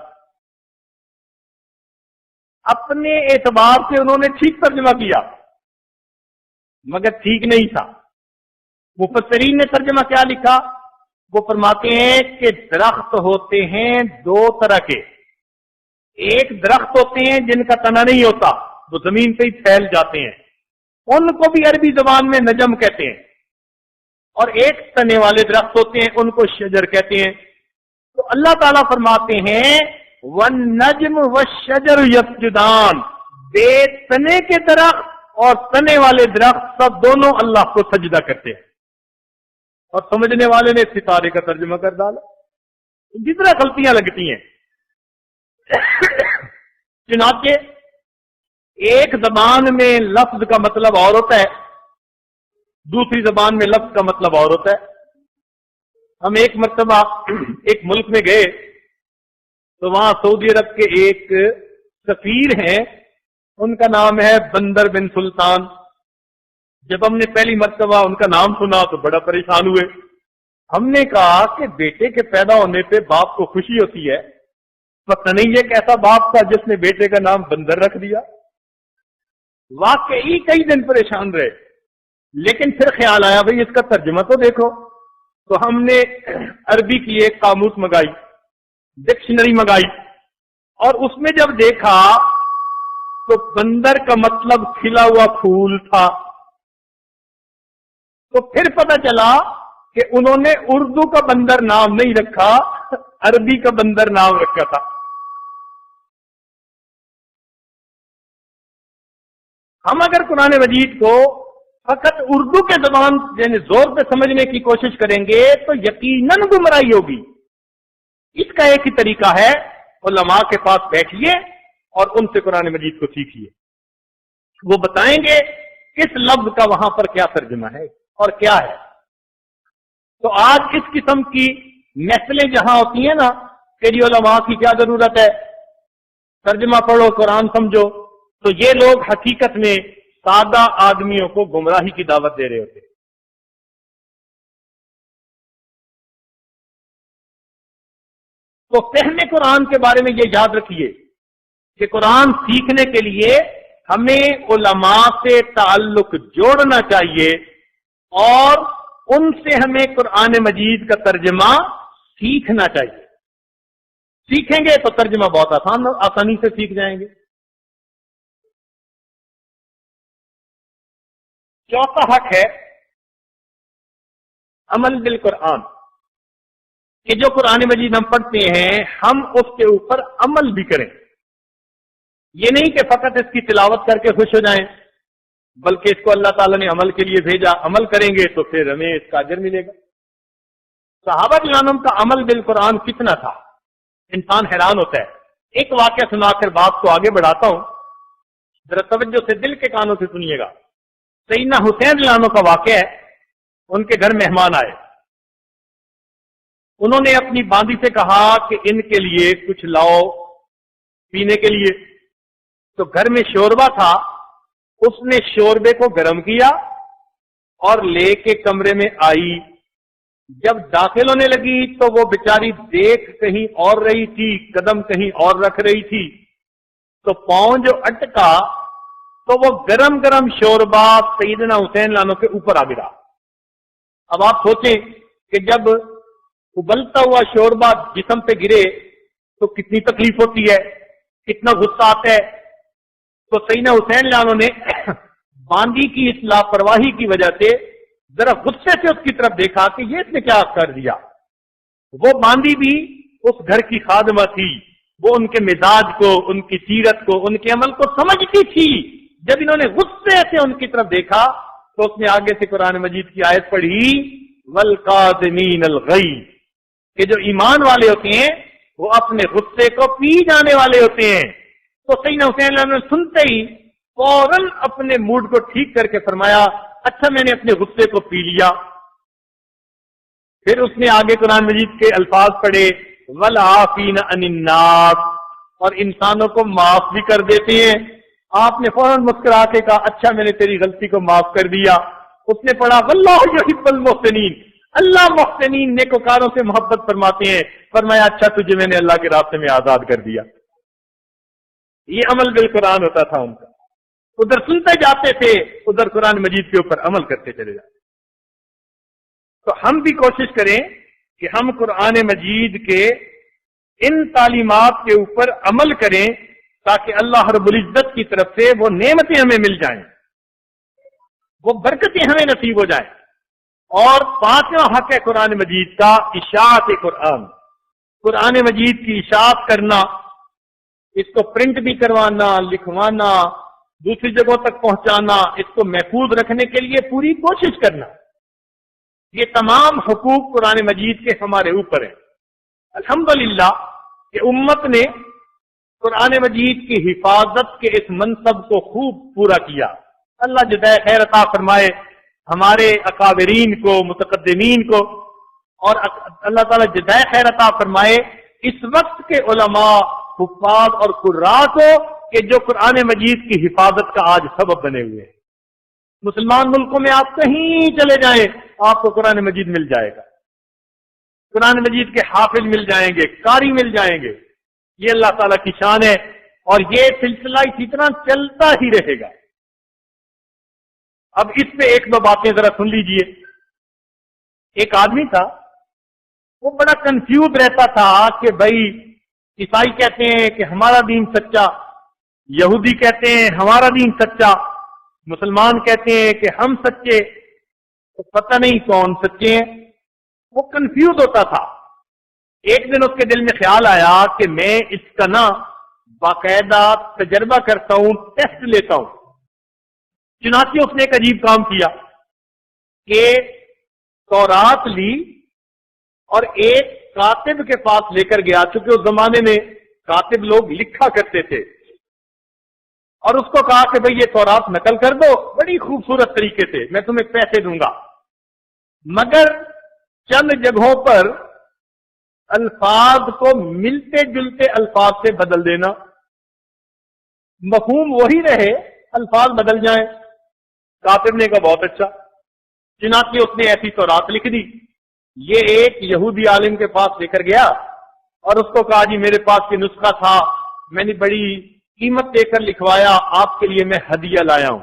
اپنے اعتبار سے انہوں نے ٹھیک ترجمہ کیا مگر ٹھیک نہیں تھا. مفسرین نے ترجمہ کیا لکھا؟ وہ فرماتے ہیں کہ درخت ہوتے ہیں دو طرح کے. ایک درخت ہوتے ہیں جن کا تنا نہیں ہوتا، وہ زمین پہ ہی پھیل جاتے ہیں، ان کو بھی عربی زبان میں نجم کہتے ہیں. اور ایک تنے والے درخت ہوتے ہیں، ان کو شجر کہتے ہیں. تو اللہ تعالیٰ فرماتے ہیں وَالنَّجْمُ وَالشَّجَرُ يَسْجُدَانِ. بے تنے کے درخت اور تنے والے درخت سب دونوں اللہ کو سجدہ کرتے ہیں. اور سمجھنے والے نے ستارے کا ترجمہ کر ڈالا. جتنا غلطیاں لگتی ہیں. چنانچہ ایک زبان میں لفظ کا مطلب اور ہوتا ہے، دوسری زبان میں لفظ کا مطلب اور ہوتا ہے. ہم ایک مرتبہ ایک ملک میں گئے تو وہاں سعودی عرب کے ایک سفیر ہیں، ان کا نام ہے بندر بن سلطان. جب ہم نے پہلی مرتبہ ان کا نام سنا تو بڑا پریشان ہوئے. ہم نے کہا کہ بیٹے کے پیدا ہونے پہ باپ کو خوشی ہوتی ہے، پتہ نہیں یہ کیسا باپ تھا جس نے بیٹے کا نام بندر رکھ دیا. واقعی کئی دن پریشان رہے، لیکن پھر خیال آیا بھئی اس کا ترجمہ تو دیکھو. تو ہم نے عربی کی ایک قاموس منگائی، ڈکشنری منگائی، اور اس میں جب دیکھا تو بندر کا مطلب کھلا ہوا پھول تھا. تو پھر پتہ چلا کہ انہوں نے اردو کا بندر نام نہیں رکھا، عربی کا بندر نام رکھا تھا. ہم اگر قرآن مجید کو فقط اردو کے زبان یعنی زور پہ سمجھنے کی کوشش کریں گے تو یقیناً گمراہی ہوگی. اس کا ایک ہی طریقہ ہے، علماء کے پاس بیٹھیے اور ان سے قرآن مجید کو سیکھیے. وہ بتائیں گے کس لفظ کا وہاں پر کیا ترجمہ ہے اور کیا ہے. تو آج اس قسم کی محفلیں جہاں ہوتی ہیں نا کہ جی علماء کی کیا ضرورت ہے، ترجمہ پڑھو قرآن سمجھو، تو یہ لوگ حقیقت میں سادہ آدمیوں کو گمراہی کی دعوت دے رہے ہوتے ہیں. تو فہم قرآن کے بارے میں یہ یاد رکھیے کہ قرآن سیکھنے کے لیے ہمیں علماء سے تعلق جوڑنا چاہیے اور ان سے ہمیں قرآن مجید کا ترجمہ سیکھنا چاہیے. سیکھیں گے تو ترجمہ بہت آسانی سے سیکھ جائیں گے. چوتھا حق ہے عمل بالقرآن، کہ جو قرآن مجید ہم پڑھتے ہیں ہم اس کے اوپر عمل بھی کریں. یہ نہیں کہ فقط اس کی تلاوت کر کے خوش ہو جائیں، بلکہ اس کو اللہ تعالیٰ نے عمل کے لیے بھیجا، عمل کریں گے تو پھر ہمیں اس کا اجر ملے گا. صحابہ کرام کا عمل بالقرآن کتنا تھا، انسان حیران ہوتا ہے. ایک واقعہ سنا کر بات کو آگے بڑھاتا ہوں، ذرا توجہ سے دل کے کانوں سے سنیے گا. سیدنا حسین رضی اللہ عنہ کا واقعہ ہے. ان کے گھر مہمان آئے، انہوں نے اپنی باندی سے کہا کہ ان کے لیے کچھ لاؤ پینے کے لیے. تو گھر میں شوربہ تھا، اس نے شوربے کو گرم کیا اور لے کے کمرے میں آئی. جب داخل ہونے لگی تو وہ بیچاری دیکھ کہیں اور رہی تھی، قدم کہیں اور رکھ رہی تھی. تو پاؤں جو اٹکا تو وہ گرم گرم شوربہ سیدنا حسین لانو کے اوپر آ گرا. اب آپ سوچیں کہ جب ابلتا ہوا شوربہ جسم پہ گرے تو کتنی تکلیف ہوتی ہے، کتنا غصہ آتا ہے. تو سیدنا حسین لانو نے باندی کی اس لاپرواہی کی وجہ سے ذرا غصے سے اس کی طرف دیکھا کہ یہ اس نے کیا کر دیا. وہ باندی بھی اس گھر کی خادمہ تھی، وہ ان کے مزاج کو، ان کی سیرت کو، ان کے عمل کو سمجھتی تھی. جب انہوں نے غصے سے ان کی طرف دیکھا تو اس نے آگے سے قرآن مجید کی آیت پڑھی وَالْقَاظِمِينَ الْغَيْظَ، کہ جو ایمان والے ہوتے ہیں وہ اپنے غصے کو پی جانے والے ہوتے ہیں. تو سیدنا حسین نے سنتے ہی فوراً اپنے موڈ کو ٹھیک کر کے فرمایا اچھا میں نے اپنے غصے کو پی لیا. پھر اس نے آگے قرآن مجید کے الفاظ پڑھے وَالْعَافِينَ عَنِ النَّاسِ، اور انسانوں کو معاف بھی کر دیتے ہیں. آپ نے فوراً مسکرا کے کہا اچھا میں نے تیری غلطی کو معاف کر دیا. اس نے پڑھا وَاللَّهُ يُحِبُّ الْمُحْسِنِينَ، اللہ محسنین نیکوکاروں سے محبت فرماتے ہیں. فرمایا اچھا تجھے میں نے اللہ کے راستے میں آزاد کر دیا. یہ عمل بالقرآن ہوتا تھا ان کا. ادھر سنتے جاتے تھے، ادھر قرآن مجید کے اوپر عمل کرتے چلے جاتے. تو ہم بھی کوشش کریں کہ ہم قرآن مجید کے ان تعلیمات کے اوپر عمل کریں تاکہ اللہ رب العزت کی طرف سے وہ نعمتیں ہمیں مل جائیں، وہ برکتیں ہمیں نصیب ہو جائیں. اور پانچواں حق ہے قرآن مجید کا اشاعت قرآن. قرآن مجید کی اشاعت کرنا، اس کو پرنٹ بھی کروانا، لکھوانا، دوسری جگہوں تک پہنچانا، اس کو محفوظ رکھنے کے لیے پوری کوشش کرنا، یہ تمام حقوق قرآن مجید کے ہمارے اوپر ہیں. الحمدللہ کہ امت نے قرآن مجید کی حفاظت کے اس منصب کو خوب پورا کیا. اللہ جزائے خیر عطا فرمائے ہمارے اکابرین کو، متقدمین کو، اور اللہ تعالیٰ جزائے خیر عطا فرمائے اس وقت کے علماء، حفاظ اور قراء کو کہ جو قرآن مجید کی حفاظت کا آج سبب بنے ہوئے ہیں. مسلمان ملکوں میں آپ کہیں چلے جائیں آپ کو قرآن مجید مل جائے گا، قرآن مجید کے حافظ مل جائیں گے، قاری مل جائیں گے. یہ اللہ تعالیٰ کی شان ہے اور یہ سلسلہ اسی طرح چلتا ہی رہے گا. اب اس پہ ایک دو باتیں ذرا سن لیجئے. ایک آدمی تھا، وہ بڑا کنفیوز رہتا تھا کہ بھائی عیسائی کہتے ہیں کہ ہمارا دین سچا، یہودی کہتے ہیں ہمارا دین سچا، مسلمان کہتے ہیں کہ ہم سچے، تو پتہ نہیں کون سچے ہیں. وہ کنفیوز ہوتا تھا. ایک دن اس کے دل میں خیال آیا کہ میں اس کا نا باقاعدہ تجربہ کرتا ہوں، ٹیسٹ لیتا ہوں. چنانچہ اس نے ایک عجیب کام کیا کہ تورات لی اور ایک کاتب کے پاس لے کر گیا، چونکہ اس زمانے میں کاتب لوگ لکھا کرتے تھے. اور اس کو کہا کہ بھئی یہ تورات نقل کر دو بڑی خوبصورت طریقے سے، میں تمہیں پیسے دوں گا، مگر چند جگہوں پر الفاظ کو ملتے جلتے الفاظ سے بدل دینا، مفہوم وہی رہے، الفاظ بدل جائیں۔ کاتب نے کہا بہت اچھا، چنانچہ اس نے ایسی تورات لکھ دی۔ یہ ایک یہودی عالم کے پاس لے کر گیا اور اس کو کہا جی میرے پاس یہ نسخہ تھا، میں نے بڑی قیمت دے کر لکھوایا، آپ کے لیے میں ہدیہ لایا ہوں۔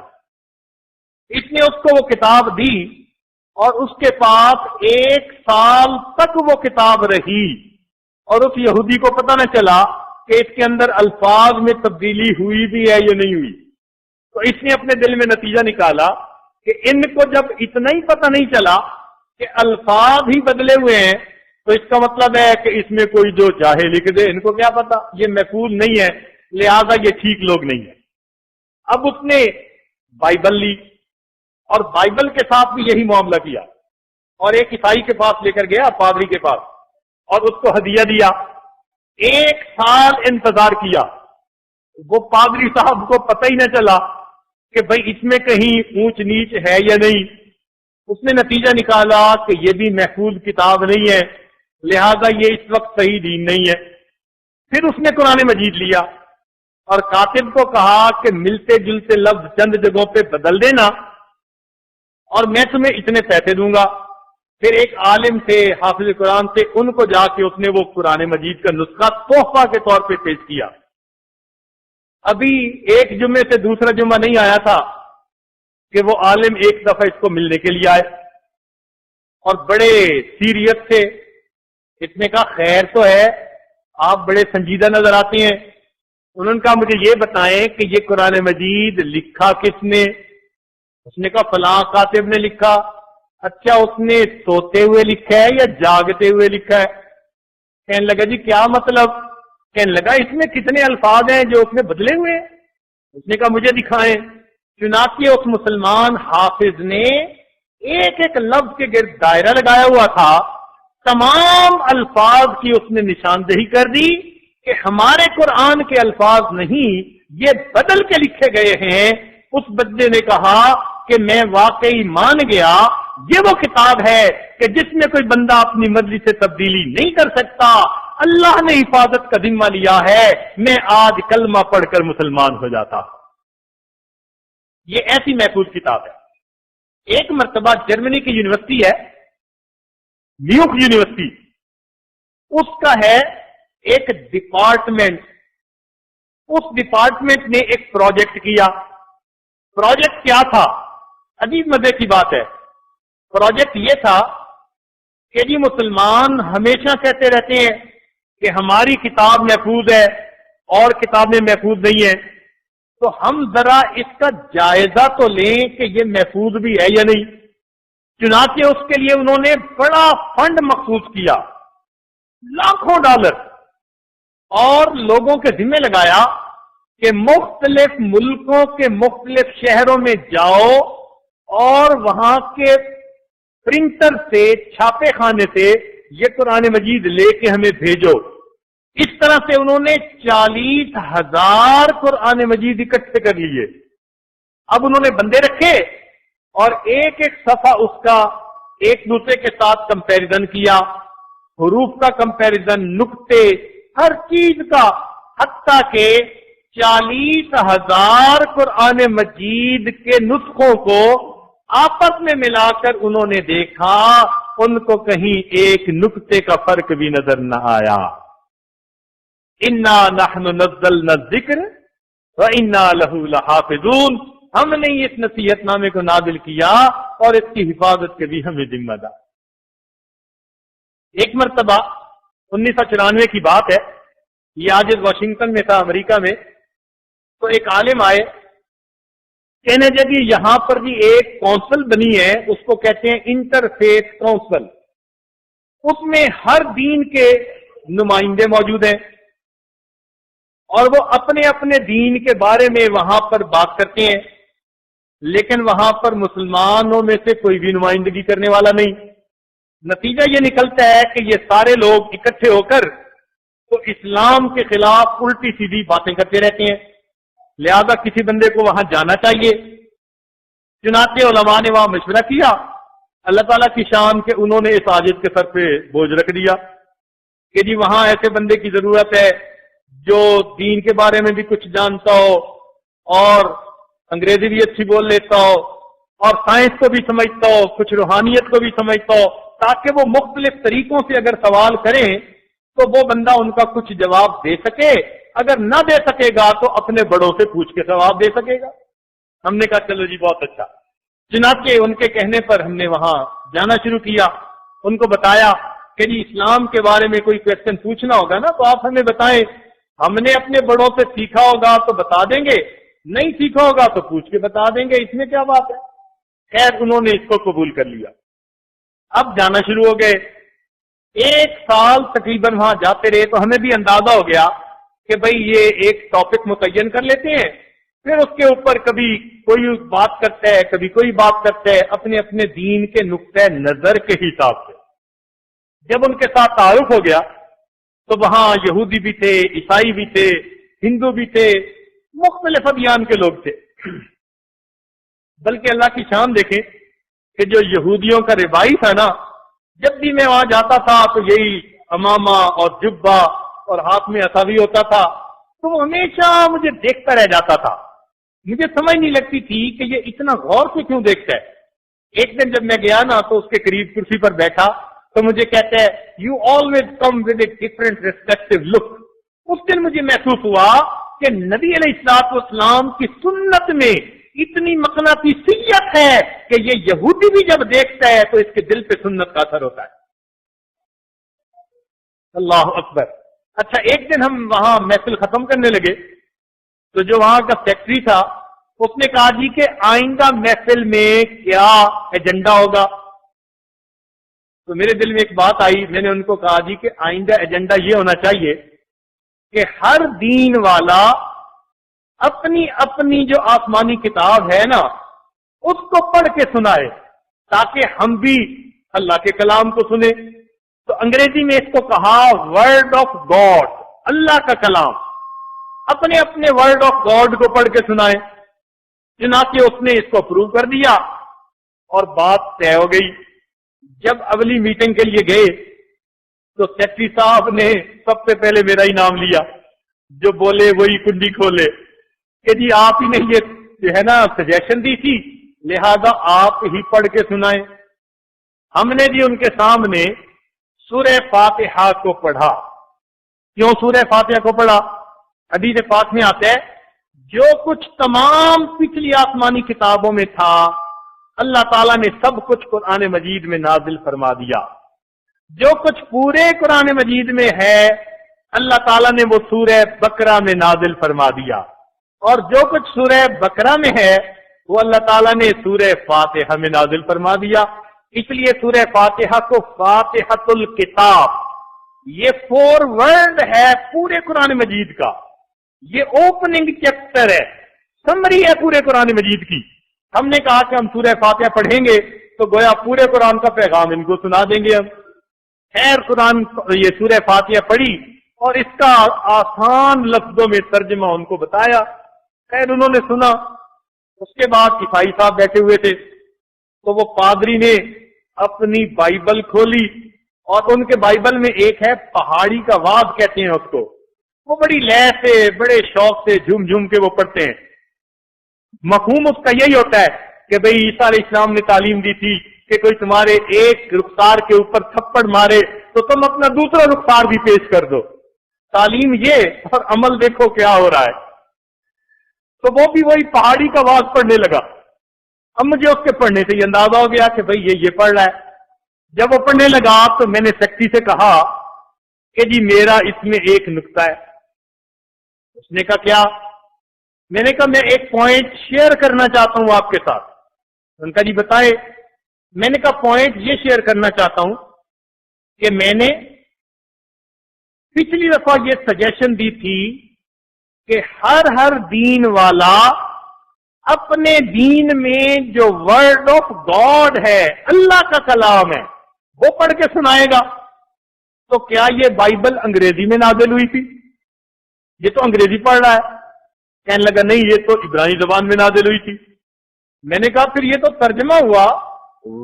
اس نے اس کو وہ کتاب دی اور اس کے پاس 1 سال تک وہ کتاب رہی اور اس یہودی کو پتہ نہ چلا کہ اس کے اندر الفاظ میں تبدیلی ہوئی بھی ہے یا نہیں ہوئی۔ تو اس نے اپنے دل میں نتیجہ نکالا کہ ان کو جب اتنا ہی پتہ نہیں چلا کہ الفاظ ہی بدلے ہوئے ہیں تو اس کا مطلب ہے کہ اس میں کوئی جو چاہے لکھ دے، ان کو کیا پتا، یہ محفوظ نہیں ہے، لہذا یہ ٹھیک لوگ نہیں ہیں۔ اب اس نے بائبل لی اور بائبل کے ساتھ بھی یہی معاملہ کیا اور ایک عیسائی کے پاس لے کر گیا، پادری کے پاس، اور اس کو ہدیہ دیا۔ 1 سال انتظار کیا، وہ پادری صاحب کو پتہ ہی نہ چلا کہ بھئی اس میں کہیں اونچ نیچ ہے یا نہیں۔ اس نے نتیجہ نکالا کہ یہ بھی محفوظ کتاب نہیں ہے، لہذا یہ اس وقت صحیح دین نہیں ہے۔ پھر اس نے قرآن مجید لیا اور کاتب کو کہا کہ ملتے جلتے لفظ چند جگہوں پہ بدل دینا اور میں تمہیں اتنے پیسے دوں گا۔ پھر ایک عالم تھے حافظ قرآن سے، ان کو جا کے اس نے وہ قرآن مجید کا نسخہ تحفہ کے طور پہ پیش کیا۔ ابھی ایک جمعے سے دوسرا جمعہ نہیں آیا تھا کہ وہ عالم ایک دفعہ اس کو ملنے کے لیے آئے اور بڑے سیریت سے اس نے کہا خیر تو ہے، آپ بڑے سنجیدہ نظر آتے ہیں۔ انہوں نے کہا مجھے یہ بتائیں کہ یہ قرآن مجید لکھا کس نے؟ اس نے کہا فلاں کاتب نے لکھا۔ اچھا، اس نے سوتے ہوئے لکھا ہے یا جاگتے ہوئے لکھا ہے؟ کہنے لگا جی کیا مطلب؟ کہنے لگا اس میں کتنے الفاظ ہیں جو اس نے بدلے ہوئے؟ اس نے کہا مجھے دکھائیں۔ چنانچہ اس مسلمان حافظ نے ایک ایک لفظ کے گرد دائرہ لگایا ہوا تھا، تمام الفاظ کی اس نے نشاندہی کر دی کہ ہمارے قرآن کے الفاظ نہیں، یہ بدل کے لکھے گئے ہیں۔ اس بندے نے کہا کہ میں واقعی مان گیا، یہ وہ کتاب ہے کہ جس میں کوئی بندہ اپنی مرضی سے تبدیلی نہیں کر سکتا، اللہ نے حفاظت کا ذمہ لیا ہے، میں آج کلمہ پڑھ کر مسلمان ہو جاتا۔ یہ ایسی محفوظ کتاب ہے۔ ایک مرتبہ جرمنی کی یونیورسٹی ہے، میوک یونیورسٹی، اس کا ہے ایک ڈپارٹمنٹ، اس ڈپارٹمنٹ نے ایک پروجیکٹ کیا۔ پروجیکٹ کیا تھا؟ عجیب مزے کی بات ہے۔ پروجیکٹ یہ تھا کہ جی مسلمان ہمیشہ کہتے رہتے ہیں کہ ہماری کتاب محفوظ ہے اور کتابیں محفوظ نہیں ہیں، تو ہم ذرا اس کا جائزہ تو لیں کہ یہ محفوظ بھی ہے یا نہیں۔ چنانچہ اس کے لیے انہوں نے بڑا فنڈ مخصوص کیا، لاکھوں ڈالر، اور لوگوں کے ذمہ لگایا کہ مختلف ملکوں کے مختلف شہروں میں جاؤ اور وہاں کے پرنٹر سے، چھاپے خانے سے یہ قرآن مجید لے کے ہمیں بھیجو۔ اس طرح سے انہوں نے 40,000 قرآن مجید اکٹھے کر لیے۔ اب انہوں نے بندے رکھے اور ایک ایک صفحہ اس کا ایک دوسرے کے ساتھ کمپیریزن کیا، حروف کا کمپیریزن، نقطے، ہر چیز کا، حتیٰ کہ 40,000 قرآن مجید کے نسخوں کو آپس میں ملا کر انہوں نے دیکھا، ان کو کہیں ایک نقطے کا فرق بھی نظر نہ آیا۔ انا نحن نزلنا الذکر وانا لہ لحافظون، ہم نے اس نصیحت نامے کو نازل کیا اور اس کی حفاظت کے بھی ہمیں ذمہ دار۔ ایک مرتبہ 1994 کی بات ہے، یہ آج واشنگٹن میں تھا، امریکہ میں، تو ایک عالم آئے، کہنے جی یہاں پر جی ایک کونسل بنی ہے، اس کو کہتے ہیں انٹرفیس کونسل، اس میں ہر دین کے نمائندے موجود ہیں اور وہ اپنے اپنے دین کے بارے میں وہاں پر بات کرتے ہیں، لیکن وہاں پر مسلمانوں میں سے کوئی بھی نمائندگی کرنے والا نہیں۔ نتیجہ یہ نکلتا ہے کہ یہ سارے لوگ اکٹھے ہو کر تو اسلام کے خلاف الٹی سیدھی باتیں کرتے رہتے ہیں۔ لہذا کسی بندے کو وہاں جانا چاہیے۔ چنانچہ علماء نے وہاں مشورہ کیا، اللہ تعالیٰ کی شان کہ انہوں نے اس عاجز کے سر پہ بوجھ رکھ دیا کہ جی وہاں ایسے بندے کی ضرورت ہے جو دین کے بارے میں بھی کچھ جانتا ہو اور انگریزی بھی اچھی بول لیتا ہو اور سائنس کو بھی سمجھتا ہو، کچھ روحانیت کو بھی سمجھتا ہو، تاکہ وہ مختلف طریقوں سے اگر سوال کریں تو وہ بندہ ان کا کچھ جواب دے سکے، اگر نہ دے سکے گا تو اپنے بڑوں سے پوچھ کے جواب دے سکے گا۔ ہم نے کہا چلو جی بہت اچھا۔ چنانچہ ان کے کہنے پر ہم نے وہاں جانا شروع کیا، ان کو بتایا کہ جی اسلام کے بارے میں کوئی کویسچن پوچھنا ہوگا نا تو آپ ہمیں بتائیں، ہم نے اپنے بڑوں سے سیکھا ہوگا تو بتا دیں گے، نہیں سیکھا ہوگا تو پوچھ کے بتا دیں گے، اس میں کیا بات ہے۔ خیر انہوں نے اس کو قبول کر لیا۔ اب جانا شروع ہو گئے، 1 سال تقریباً وہاں جاتے رہے تو ہمیں بھی اندازہ ہو گیا کہ بھئی یہ ایک ٹاپک متعین کر لیتے ہیں، پھر اس کے اوپر کبھی کوئی بات کرتا ہے، کبھی کوئی بات کرتا ہے، اپنے اپنے دین کے نقطۂ نظر کے حساب سے۔ جب ان کے ساتھ تعارف ہو گیا تو وہاں یہودی بھی تھے، عیسائی بھی تھے، ہندو بھی تھے، مختلف ادیان کے لوگ تھے۔ بلکہ اللہ کی شان دیکھیں کہ جو یہودیوں کا ربائی تھا نا، جب بھی میں وہاں جاتا تھا تو یہی امامہ اور جبہ اور ہاتھ میں عصاوی ہوتا تھا، تو وہ ہمیشہ مجھے دیکھتا رہ جاتا تھا۔ مجھے سمجھ نہیں لگتی تھی کہ یہ اتنا غور سے کیوں دیکھتا ہے۔ ایک دن جب میں گیا نا تو اس کے قریب کرسی پر بیٹھا تو مجھے کہتا ہے you always come with a different respective look. اس دن مجھے محسوس ہوا کہ نبی علیہ الصلوۃ والسلام کی سنت میں اتنی مقناطیسیت ہے کہ یہ یہودی بھی جب دیکھتا ہے تو اس کے دل پہ سنت کا اثر ہوتا ہے۔ اللہ اکبر۔ اچھا ایک دن ہم وہاں محفل ختم کرنے لگے تو جو وہاں کا سیکٹری تھا اس نے کہا جی کہ آئندہ محفل میں کیا ایجنڈا ہوگا؟ تو میرے دل میں ایک بات آئی، میں نے ان کو کہا جی کہ آئندہ ایجنڈا یہ ہونا چاہیے کہ ہر دین والا اپنی اپنی جو آسمانی کتاب ہے نا اس کو پڑھ کے سنائے تاکہ ہم بھی اللہ کے کلام کو سنیں۔ تو انگریزی میں اس کو کہا ورڈ آف گاڈ، اللہ کا کلام، اپنے اپنے ورڈ آف گاڈ کو پڑھ کے سنائے۔ چنانچہ اس نے اس کو اپروو کر دیا اور بات طے ہو گئی۔ جب اگلی میٹنگ کے لیے گئے تو سیکٹری صاحب نے سب سے پہلے میرا ہی نام لیا، جو بولے وہی کنڈی کھولے کہ جی آپ ہی نے یہ جو ہے نا سجیشن دی تھی، لہذا آپ ہی پڑھ کے سنائیں۔ ہم نے جی ان کے سامنے سورہ فاتحہ کو پڑھا۔ کیوں سورہ فاتحہ کو پڑھا؟ حدیث پاک میں آتا ہے جو کچھ تمام پچھلی آسمانی کتابوں میں تھا اللہ تعالیٰ نے سب کچھ قرآن مجید میں نازل فرما دیا۔ جو کچھ پورے قرآن مجید میں ہے اللہ تعالیٰ نے وہ سورہ بقرہ میں نازل فرما دیا، اور جو کچھ سورہ بقرہ میں ہے وہ اللہ تعالیٰ نے سورہ فاتحہ میں نازل فرما دیا۔ اس لیے سورہ فاتحہ کو فاتحۃ الکتاب، یہ 4 ورڈ ہے پورے قرآن مجید کا، یہ اوپننگ چیپٹر ہے، سمری ہے پورے قرآن مجید کی۔ ہم نے کہا کہ ہم سورہ فاتحہ پڑھیں گے تو گویا پورے قرآن کا پیغام ان کو سنا دیں گے ہم۔ خیر قرآن یہ سورہ فاتحہ پڑھی اور اس کا آسان لفظوں میں ترجمہ ان کو بتایا۔ خیر انہوں نے سنا۔ اس کے بعد عیسائی صاحب بیٹھے ہوئے تھے تو وہ پادری نے اپنی بائبل کھولی اور ان کے بائبل میں ایک ہے پہاڑی کا وعد کہتے ہیں اس کو، وہ بڑی لے سے بڑے شوق سے جھوم جھوم کے وہ پڑھتے ہیں۔ مفہوم اس کا یہی ہوتا ہے کہ بھئی عیسیٰ علیہ السلام نے تعلیم دی تھی کہ کوئی تمہارے ایک رخسار کے اوپر تھپڑ مارے تو تم اپنا دوسرا رخسار بھی پیش کر دو۔ تعلیم یہ اور عمل دیکھو کیا ہو رہا ہے۔ تو وہ بھی وہی پہاڑی کا وعد پڑھنے لگا۔ اب مجھے اس کے پڑھنے سے یہ اندازہ ہو گیا کہ بھئی یہ پڑھ رہا ہے۔ جب وہ پڑھنے لگا تو میں نے سیکٹری سے کہا کہ جی میرا اس میں ایک نقطہ ہے۔ اس نے کہا کیا؟ میں نے کہا میں ایک پوائنٹ شیئر کرنا چاہتا ہوں آپ کے ساتھ۔ ان کا جی بتائے۔ میں نے کہا پوائنٹ یہ شیئر کرنا چاہتا ہوں کہ میں نے پچھلی دفعہ یہ سجیشن دی تھی کہ ہر دین والا اپنے دین میں جو ورڈ آف گاڈ ہے، اللہ کا کلام ہے، وہ پڑھ کے سنائے گا۔ تو کیا یہ بائبل انگریزی میں نازل ہوئی تھی؟ یہ تو انگریزی پڑھ رہا ہے۔ کہنے لگا نہیں یہ تو عبرانی زبان میں نازل ہوئی تھی. میں نے کہا پھر یہ تو ترجمہ ہوا,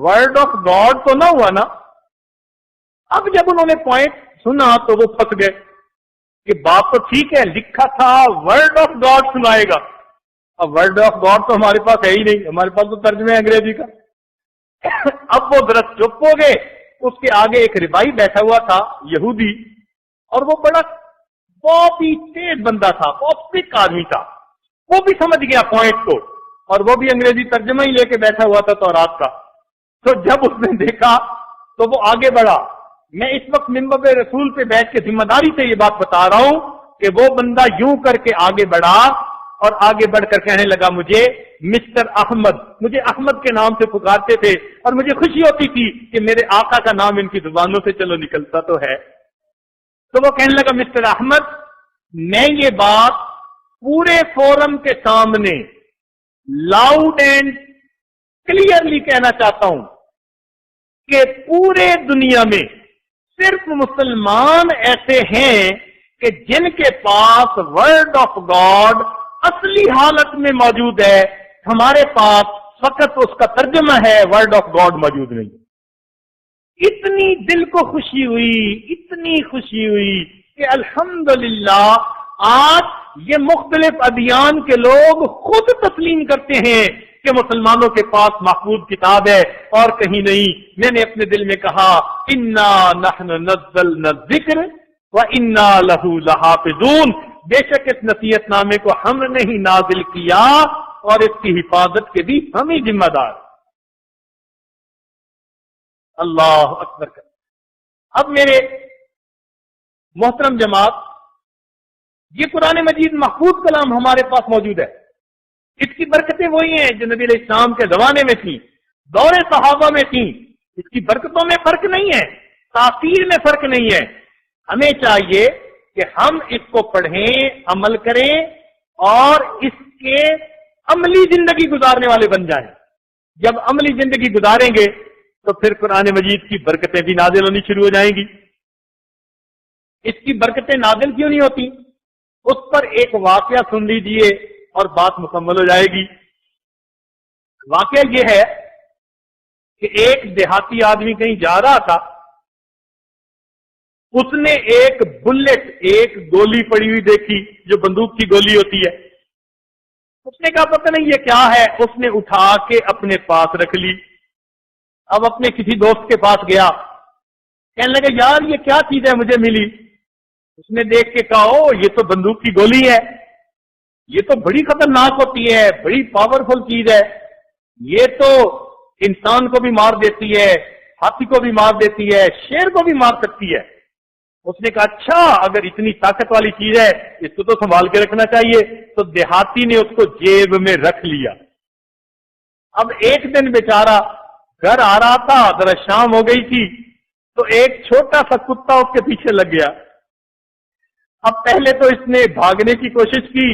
ورڈ آف گاڈ تو نہ ہوا نا. اب جب انہوں نے پوائنٹ سنا تو وہ پھنس گئے کہ بات تو ٹھیک ہے, لکھا تھا ورڈ آف گاڈ سنائے گا. اب ورڈ آف گاڈ تو ہمارے پاس ہے ہی نہیں, ہمارے پاس تو ترجمہ ہے انگریزی کا. اب وہ ذرا چپ ہو گئے. اس کے آگے ایک ربائی بیٹھا ہوا تھا یہودی, اور وہ بڑا بہت ہی تیز بندہ تھا, بہت کوئک آدمی تھا. وہ بھی سمجھ گیا پوائنٹ کو, اور وہ بھی انگریزی ترجمہ ہی لے کے بیٹھا ہوا تھا تورات کا. تو جب اس نے دیکھا تو وہ آگے بڑھا. میں اس وقت منبر رسول پہ بیٹھ کے ذمہ داری سے یہ بات بتا رہا ہوں کہ وہ بندہ یوں کر کے آگے بڑھا, اور آگے بڑھ کر کہنے لگا مجھے مسٹر احمد, مجھے احمد کے نام سے پکارتے تھے, اور مجھے خوشی ہوتی تھی کہ میرے آقا کا نام ان کی زبانوں سے چلو نکلتا تو ہے. تو وہ کہنے لگا مسٹر احمد, میں یہ بات پورے فورم کے سامنے لاؤڈ اینڈ کلیئرلی کہنا چاہتا ہوں کہ پورے دنیا میں صرف مسلمان ایسے ہیں کہ جن کے پاس ورڈ آف گاڈ اصلی حالت میں موجود ہے. ہمارے پاس فقط اس کا ترجمہ ہے, ورڈ آف گاڈ موجود نہیں. اتنی دل کو خوشی ہوئی, اتنی خوشی ہوئی کہ الحمدللہ آج یہ مختلف ادیان کے لوگ خود تسلیم کرتے ہیں کہ مسلمانوں کے پاس محفوظ کتاب ہے اور کہیں نہیں. میں نے اپنے دل میں کہا انا نحن نزلنا الذکر وانا لہ لحافظون, بے شک اس نصیحت نامے کو ہم نے ہی نازل کیا اور اس کی حفاظت کے بھی ہم ہی ذمہ دار. اللہ اکبر. اب میرے محترم جماعت, یہ قرآن مجید محفوظ کلام ہمارے پاس موجود ہے. اس کی برکتیں وہی ہیں جو نبی علیہ السلام کے زمانے میں تھیں, دور صحابہ میں تھیں. اس کی برکتوں میں فرق نہیں ہے, تاثیر میں فرق نہیں ہے. ہمیں چاہیے کہ ہم اس کو پڑھیں, عمل کریں, اور اس کے عملی زندگی گزارنے والے بن جائیں. جب عملی زندگی گزاریں گے تو پھر قرآن مجید کی برکتیں بھی نازل ہونی شروع ہو جائیں گی. اس کی برکتیں نازل کیوں نہیں ہوتی؟ اس پر ایک واقعہ سن لیجئے اور بات مکمل ہو جائے گی. واقعہ یہ ہے کہ ایک دیہاتی آدمی کہیں جا رہا تھا. اس نے ایک بلٹ, ایک گولی پڑی ہوئی دیکھی جو بندوق کی گولی ہوتی ہے. اس نے کہا پتہ نہیں یہ کیا ہے. اس نے اٹھا کے اپنے پاس رکھ لی. اب اپنے کسی دوست کے پاس گیا, کہنے لگا یار یہ کیا چیز ہے مجھے ملی. اس نے دیکھ کے کہا او یہ تو بندوق کی گولی ہے, یہ تو بڑی خطرناک ہوتی ہے, بڑی پاورفل چیز ہے. یہ تو انسان کو بھی مار دیتی ہے, ہاتھی کو بھی مار دیتی ہے, شیر کو بھی مار سکتی ہے. اس نے کہا اچھا اگر اتنی طاقت والی چیز ہے اس کو تو سنبھال کے رکھنا چاہیے. تو دیہاتی نے اس کو جیب میں رکھ لیا. اب ایک دن بیچارہ گھر آ رہا تھا, ذرا شام ہو گئی تھی, تو ایک چھوٹا سا کتا اس کے پیچھے لگ گیا. اب پہلے تو اس نے بھاگنے کی کوشش کی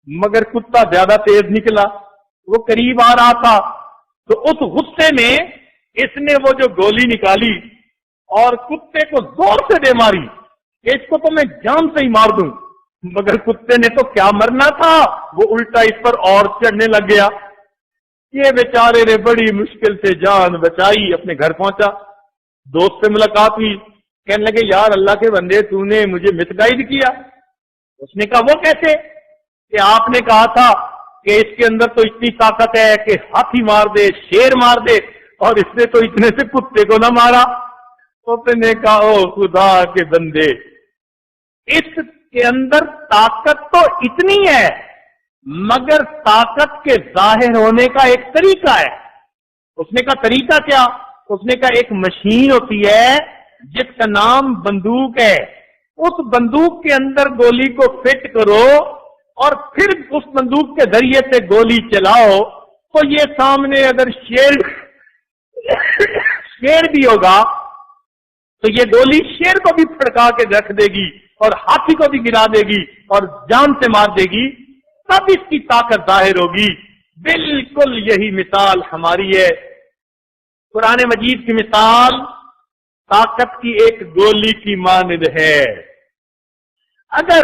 مگر کتا زیادہ تیز نکلا, وہ قریب آ رہا تھا. تو اس غصے میں اس نے وہ جو گولی نکالی اور کتے کو زور سے دے ماری کہ اس کو تو میں جان سے ہی مار دوں. مگر کتے نے تو کیا مرنا تھا, وہ الٹا اس پر اور چڑھنے لگ گیا. یہ بیچارے نے بڑی مشکل سے جان بچائی, اپنے گھر پہنچا. دوست سے ملاقات ہوئی, کہنے لگے یار اللہ کے بندے تو نے مجھے مس گائیڈ کیا. اس نے کہا وہ کیسے؟ کہ آپ نے کہا تھا کہ اس کے اندر تو اتنی طاقت ہے کہ ہاتھی مار دے, شیر مار دے, اور اس نے تو اتنے سے کتے کو نہ مارا. تو نے کہا او خدا کے بندے, اس کے اندر طاقت تو اتنی ہے مگر طاقت کے ظاہر ہونے کا ایک طریقہ ہے. اس نے کہا طریقہ کیا؟ اس نے کہا ایک مشین ہوتی ہے جس کا نام بندوق ہے. اس بندوق کے اندر گولی کو فٹ کرو اور پھر اس بندوق کے ذریعے سے گولی چلاؤ تو یہ سامنے اگر شیر بھی ہوگا تو یہ گولی شیر کو بھی پھڑکا کے رکھ دے گی اور ہاتھی کو بھی گرا دے گی اور جان سے مار دے گی. تب اس کی طاقت ظاہر ہوگی. بالکل یہی مثال ہماری ہے. قرآن مجید کی مثال طاقت کی ایک گولی کی مانند ہے. اگر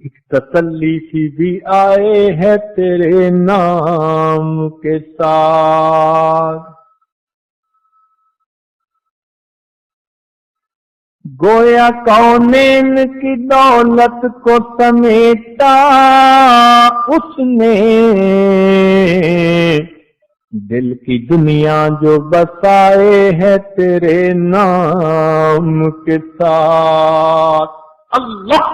ایک تسلی سی بھی آئے ہے تیرے نام کے ساتھ، گویا کونین کی دولت کو سمیٹا اس نے، دل کی دنیا جو بسائے ہے تیرے نام کے ساتھ۔ اللہ،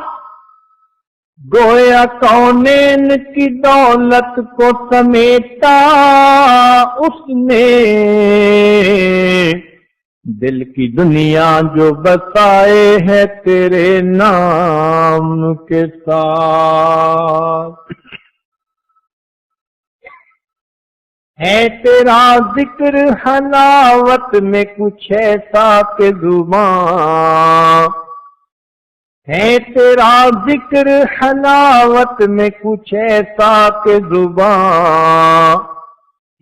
گویا کونین کی دولت کو سمیٹا اس نے، دل کی دنیا جو بسائے ہے تیرے نام کے ساتھ۔ ہے تیرا ذکر حلاوت میں کچھ ایسا کہ زبان، ہے تیرا ذکر حلاوت میں کچھ ایسا کہ زبان،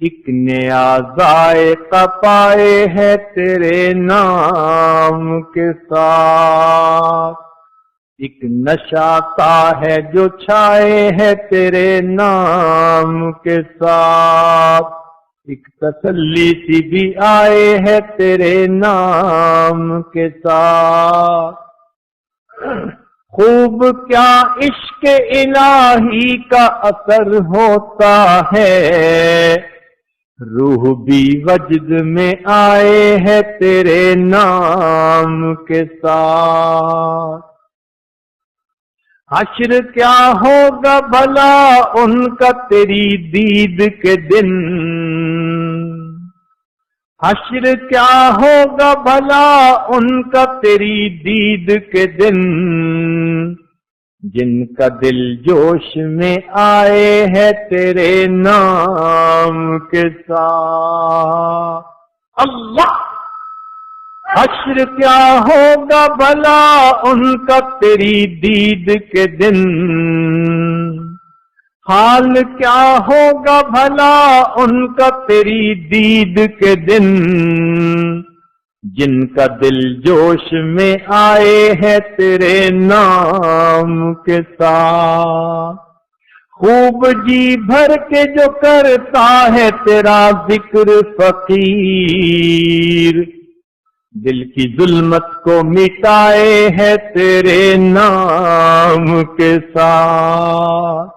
ایک نیا ذائقہ پائے ہے تیرے نام کے ساتھ، ایک نشہ سا ہے جو چھائے ہے تیرے نام کے ساتھ، ایک تسلی سی بھی آئے ہے تیرے نام کے ساتھ۔ خوب کیا عشق الہی کا اثر ہوتا ہے، روح بھی وجد میں آئے ہے تیرے نام کے ساتھ۔ حشر کیا ہوگا بھلا ان کا تیری دید کے دن، حشر کیا ہوگا بھلا ان کا تیری دید کے دن، جن کا دل جوش میں آئے ہے تیرے نام کے ساتھ۔ اللہ، حشر کیا ہوگا بھلا ان کا تیری دید کے دن، حال کیا ہوگا بھلا ان کا تیری دید کے دن، جن کا دل جوش میں آئے ہے تیرے نام کے ساتھ۔ خوب جی بھر کے جو کرتا ہے تیرا ذکر فقیر، دل کی ظلمت کو مٹائے ہے تیرے نام کے ساتھ۔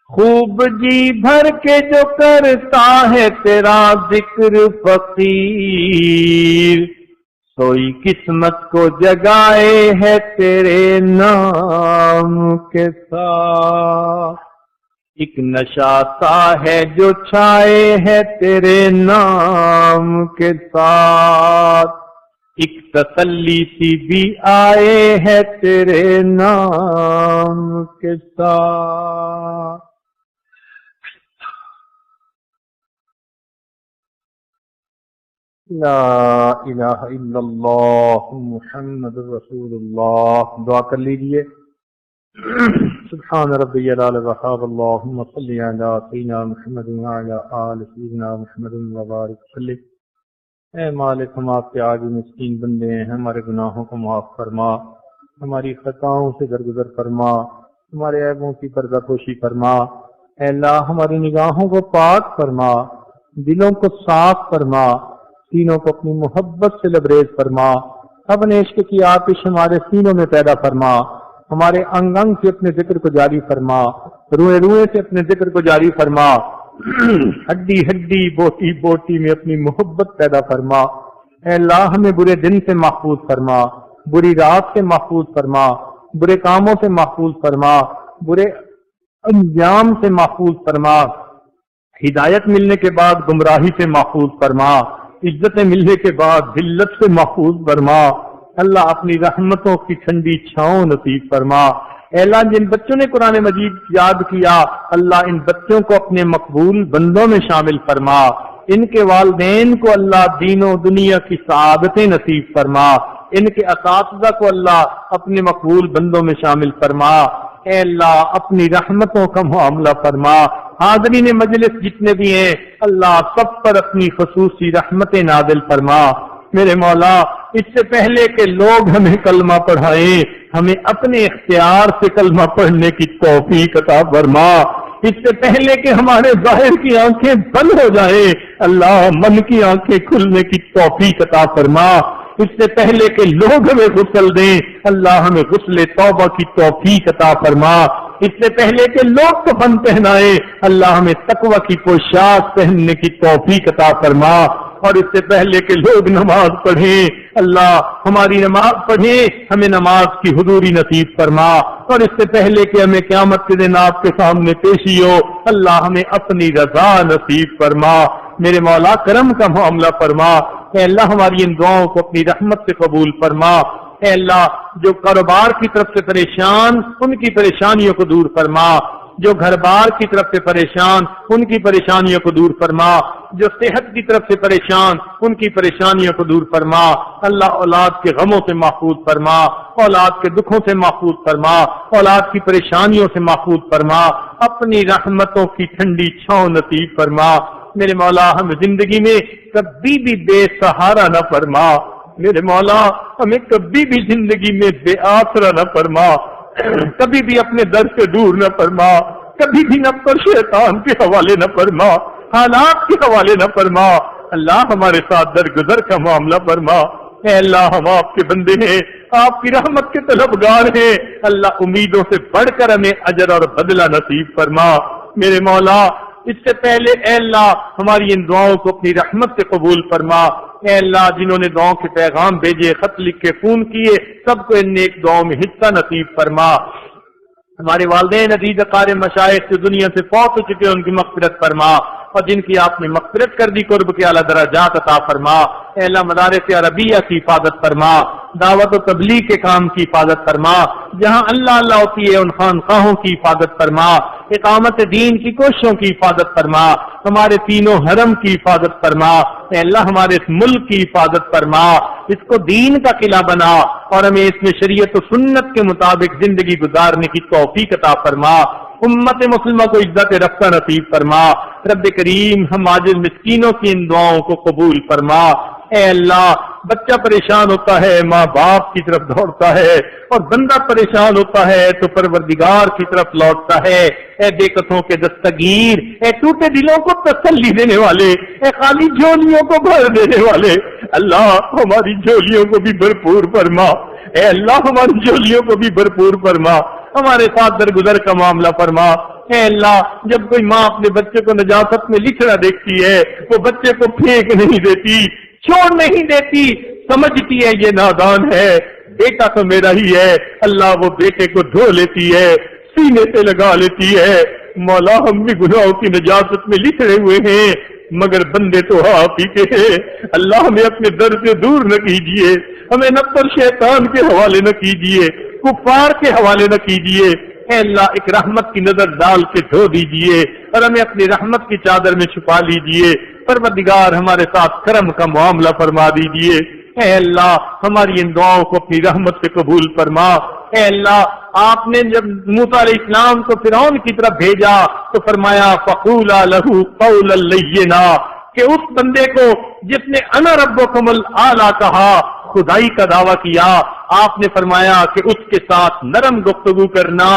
خوب جی بھر کے جو کرتا ہے تیرا ذکر فقیر، سوئی قسمت کو جگائے ہے تیرے نام کے ساتھ، ایک نشہ سا ہے جو چھائے ہے تیرے نام کے ساتھ، ایک تسلی سی بھی آئے ہے تیرے نام کے ساتھ۔ لا الہ الا اللہ محمد رسول اللہ۔ دعا کر لیجئے۔ سبحان ربی العلی الوہاب، اللہم صلی علی سیدنا محمد وعلی آل سیدنا محمد وبارک وسلم۔ اے مالک، ہم آپ کے عاجز مسکین بندے ہیں، ہمارے گناہوں کو معاف فرما، ہماری خطاؤں سے درگزر فرما، ہمارے عیبوں کی پردہ پوشی فرما۔ اے اللہ، ہماری نگاہوں کو پاک فرما، دلوں کو صاف فرما، سینوں کو اپنی محبت سے لبریز فرما، اپنے عشق کی آتش ہمارے سینوں میں پیدا فرما، ہمارے انگ انگ سے اپنے ذکر کو جاری فرما، روئے روئے سے اپنے ذکر کو جاری فرما، ہڈی ہڈی بوٹی بوٹی میں اپنی محبت پیدا فرما۔ اے اللہ، ہمیں برے دن سے محفوظ فرما، بری رات سے محفوظ فرما، برے کاموں سے محفوظ فرما، برے انجام سے محفوظ فرما، ہدایت ملنے کے بعد گمراہی سے محفوظ فرما، عزتیں ملنے کے بعد ذلت سے محفوظ فرما۔ اللہ، اپنی رحمتوں کی ٹھنڈی چھاؤں نصیب فرما۔ اے اللہ، جن بچوں نے قرآن مجید یاد کیا، اللہ ان بچوں کو اپنے مقبول بندوں میں شامل فرما، ان کے والدین کو اللہ دین و دنیا کی سعادتیں نصیب فرما، ان کے اساتذہ کو اللہ اپنے مقبول بندوں میں شامل فرما۔ اے اللہ، اپنی رحمتوں کا معاملہ فرما۔ حاضرین مجلس جتنے بھی ہیں، اللہ سب پر اپنی خصوصی رحمتیں نازل فرما۔ میرے مولا اس سے پہلے کہ لوگ ہمیں کلمہ پڑھائیں ہمیں اپنے اختیار سے کلمہ پڑھنے کی توفیق عطا فرما. اس سے پہلے کہ ہمارے ظاہر کی آنکھیں بند ہو جائیں اللہ من کی آنکھیں کھلنے کی توفیق عطا فرما. اس سے پہلے کہ لوگ ہمیں غسل دیں اللہ ہمیں غسل توبہ کی توفیق عطا فرما. اس سے پہلے کہ لوگ کفن پہنائے اللہ ہمیں تقوی کی پوشاک پہننے کی توفیق عطا فرما. اور اس سے پہلے کہ لوگ نماز پڑھیں اللہ ہماری نماز پڑھیں ہمیں نماز کی حضوری نصیب فرما. اور اس سے پہلے کہ ہمیں قیامت کے دن آپ کے سامنے پیشی ہو اللہ ہمیں اپنی رضا نصیب فرما. میرے مولا کرم کا معاملہ فرما. اے اللہ ہماری ان دعاؤں کو اپنی رحمت سے قبول فرما. اے اللہ جو کاروبار کی طرف سے پریشان ان کی پریشانیوں کو دور فرما. جو گھر بار کی طرف سے پریشان ان کی پریشانیوں کو دور فرما. جو صحت کی طرف سے پریشان ان کی پریشانیوں کو دور فرما. اللہ اولاد کے غموں سے محفوظ فرما. اولاد کے دکھوں سے محفوظ فرما. اولاد کی پریشانیوں سے محفوظ فرما. اپنی رحمتوں کی ٹھنڈی چھاؤں نصیب فرما. میرے مولا ہم زندگی میں کبھی بھی بے سہارا نہ فرما. میرے مولا ہمیں کبھی بھی زندگی میں بے آسرا نہ فرما. کبھی بھی اپنے در سے دور نہ فرما. کبھی بھی نفس اور شیطان کے حوالے نہ فرما. حالات کے حوالے نہ فرما. اللہ ہمارے ساتھ درگزر کا معاملہ فرما. اے اللہ ہم آپ کے بندے ہیں آپ کی رحمت کے طلبگار ہیں اللہ امیدوں سے بڑھ کر ہمیں اجر اور بدلہ نصیب فرما. میرے مولا اس سے پہلے اے اللہ ہماری ان دعاؤں کو اپنی رحمت سے قبول فرما. اے اللہ جنہوں نے دعاؤں کے پیغام بھیجے خط لکھ کے فون کیے سب کو ان نیک دعاؤں میں حصہ نصیب فرما. ہمارے والدین عزیز اقارب مشائخ جو دنیا سے فوت ہو چکے ان کی مغفرت فرما. اور جن کی آپ نے مغفرت کر دی قرب کے اعلیٰ درجات عطا فرما. اے اللہ مدارس عربیہ کی حفاظت فرما. دعوت و تبلیغ کے کام کی حفاظت فرما. جہاں اللہ اللہ ہوتی ہے ان خانقاہوں کی حفاظت فرما. اقامت دین کی کوششوں کی حفاظت فرما. ہمارے تینوں حرم کی حفاظت فرما. اے اللہ ہمارے اس ملک کی حفاظت فرما. اس کو دین کا قلعہ بنا اور ہمیں اس میں شریعت و سنت کے مطابق زندگی گزارنے کی توفیق عطا فرما. امت مسلمہ کو عزت رفتہ نصیب فرما. رب کریم ہم عاجز مسکینوں کی ان دعاؤں کو قبول فرما. اے اللہ بچہ پریشان ہوتا ہے ماں باپ کی طرف دوڑتا ہے اور بندہ پریشان ہوتا ہے تو پروردگار کی طرف لوٹتا ہے. اے بے کسوں کے دستگیر اے ٹوٹے دلوں کو تسلی دینے والے اے خالی جھولیوں کو بھر دینے والے اللہ ہماری جھولیوں کو بھی بھرپور فرما. اے اللہ ہماری جھولیوں کو بھی بھرپور فرما. ہمارے ساتھ درگزر کا معاملہ فرما. اے اللہ جب کوئی ماں اپنے بچے کو نجاست میں لکھنا دیکھتی ہے وہ بچے کو پھینک نہیں دیتی چھوڑ نہیں دیتی سمجھتی ہے یہ نادان ہے بیٹا تو میرا ہی ہے. اللہ وہ بیٹے کو دھو لیتی ہے سینے سے لگا لیتی ہے. مولا ہم بھی گناہوں کی نجاست میں لکھے ہوئے ہیں مگر بندے تو آپ ہی کے ہیں. اللہ ہمیں اپنے در سے دور نہ کیجیے. ہمیں نفس اور شیطان کے حوالے نہ کیجیے. کفار کے حوالے نہ کیجیے. اے اللہ ایک رحمت کی نظر ڈال کے دھو دیجیے اور ہمیں اپنی رحمت کی چادر میں چھپا لیجیے. پروردگار ہمارے ساتھ کرم کا معاملہ فرما دیجیے. اے اللہ ہماری ان دعاؤں کو اپنی رحمت سے قبول فرما. اے اللہ آپ نے جب موسیٰ علیہ السلام کو فرعون کی طرف بھیجا تو فرمایا فقولا لہ قولا لینا کہ اس بندے کو جس نے انا ربکم الاعلی کہا خدائی کا دعویٰ کیا آپ نے فرمایا کہ اس کے ساتھ نرم گفتگو کرنا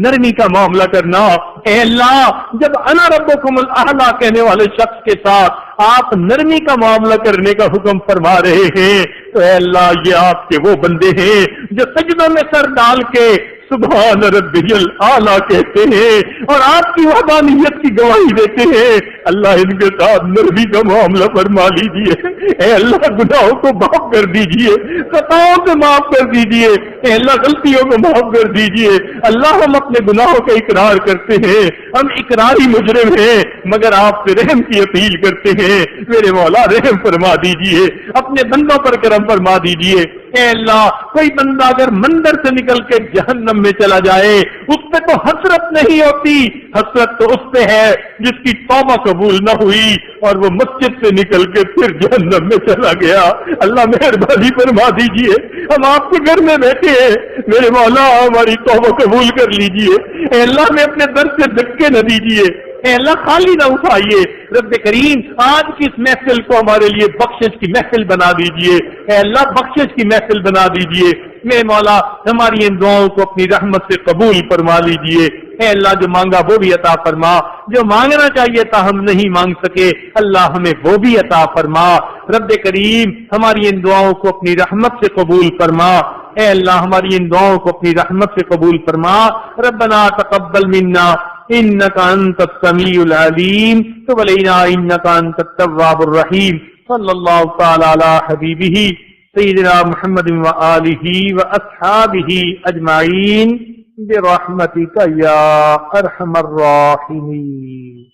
نرمی کا معاملہ کرنا. اے اللہ جب انا ربکم الاعلی کہنے والے شخص کے ساتھ آپ نرمی کا معاملہ کرنے کا حکم فرما رہے ہیں تو اے اللہ یہ آپ کے وہ بندے ہیں جو سجدوں میں سر ڈال کے سبحان ربی الاعلی کہتے ہیں اور آپ کی وحدانیت کی گواہی دیتے ہیں. اللہ ان کے ساتھ نرمی کا معاملہ فرما لیجیے. اے اللہ گناہوں کو معاف کر دیجیے خطاؤں سے معاف کر دیجیے. اے اللہ غلطیوں کو معاف کر دیجیے. اللہ ہم اپنے گناہوں کا اقرار کرتے ہیں ہم اقراری مجرم ہیں مگر آپ سے رحم کی اپیل کرتے ہیں. میرے مولا رحم فرما دیجیے اپنے بندوں پر کرم فرما دیجیے. اے اللہ کوئی بندہ اگر مندر سے نکل کے جہنم میں چلا جائے اس پہ تو حسرت نہیں ہوتی. حسرت تو اس پہ ہے جس کی توبہ قبول نہ ہوئی اور وہ مسجد سے نکل کے پھر جہنم میں چلا گیا. اللہ مہربانی فرما دیجیے ہم آپ کے گھر میں بیٹھے ہیں میرے مولا ہماری توبہ قبول کر لیجیے. اے اللہ میں اپنے در سے دھکے نہ دیجیے. اے اللہ خالی نہ اٹھائیے. رب کریم آج کی اس محفل کو ہمارے لیے بخشش کی محفل بنا دیجئے. اے اللہ بخشش کی محفل بنا دیجئے. میرے مولا ہماری ان دعاؤں کو اپنی رحمت سے قبول فرما لیجئے. اے اللہ جو مانگا وہ بھی عطا فرما، جو مانگنا چاہیے تھا ہم نہیں مانگ سکے اللہ ہمیں وہ بھی عطا فرما. رب کریم ہماری ان دعاؤں کو اپنی رحمت سے قبول فرما. اے اللہ ہماری ان دعاؤں کو اپنی رحمت سے قبول فرما. ربنا تقبل منا انك انت السميع العليم تب علينا انك انت التواب الرحيم. صلی اللہ تعالی علی حبیبہ سیدنا محمد وآلہ واصحابہ اجمعین برحمتک یا ارحم الراحمین.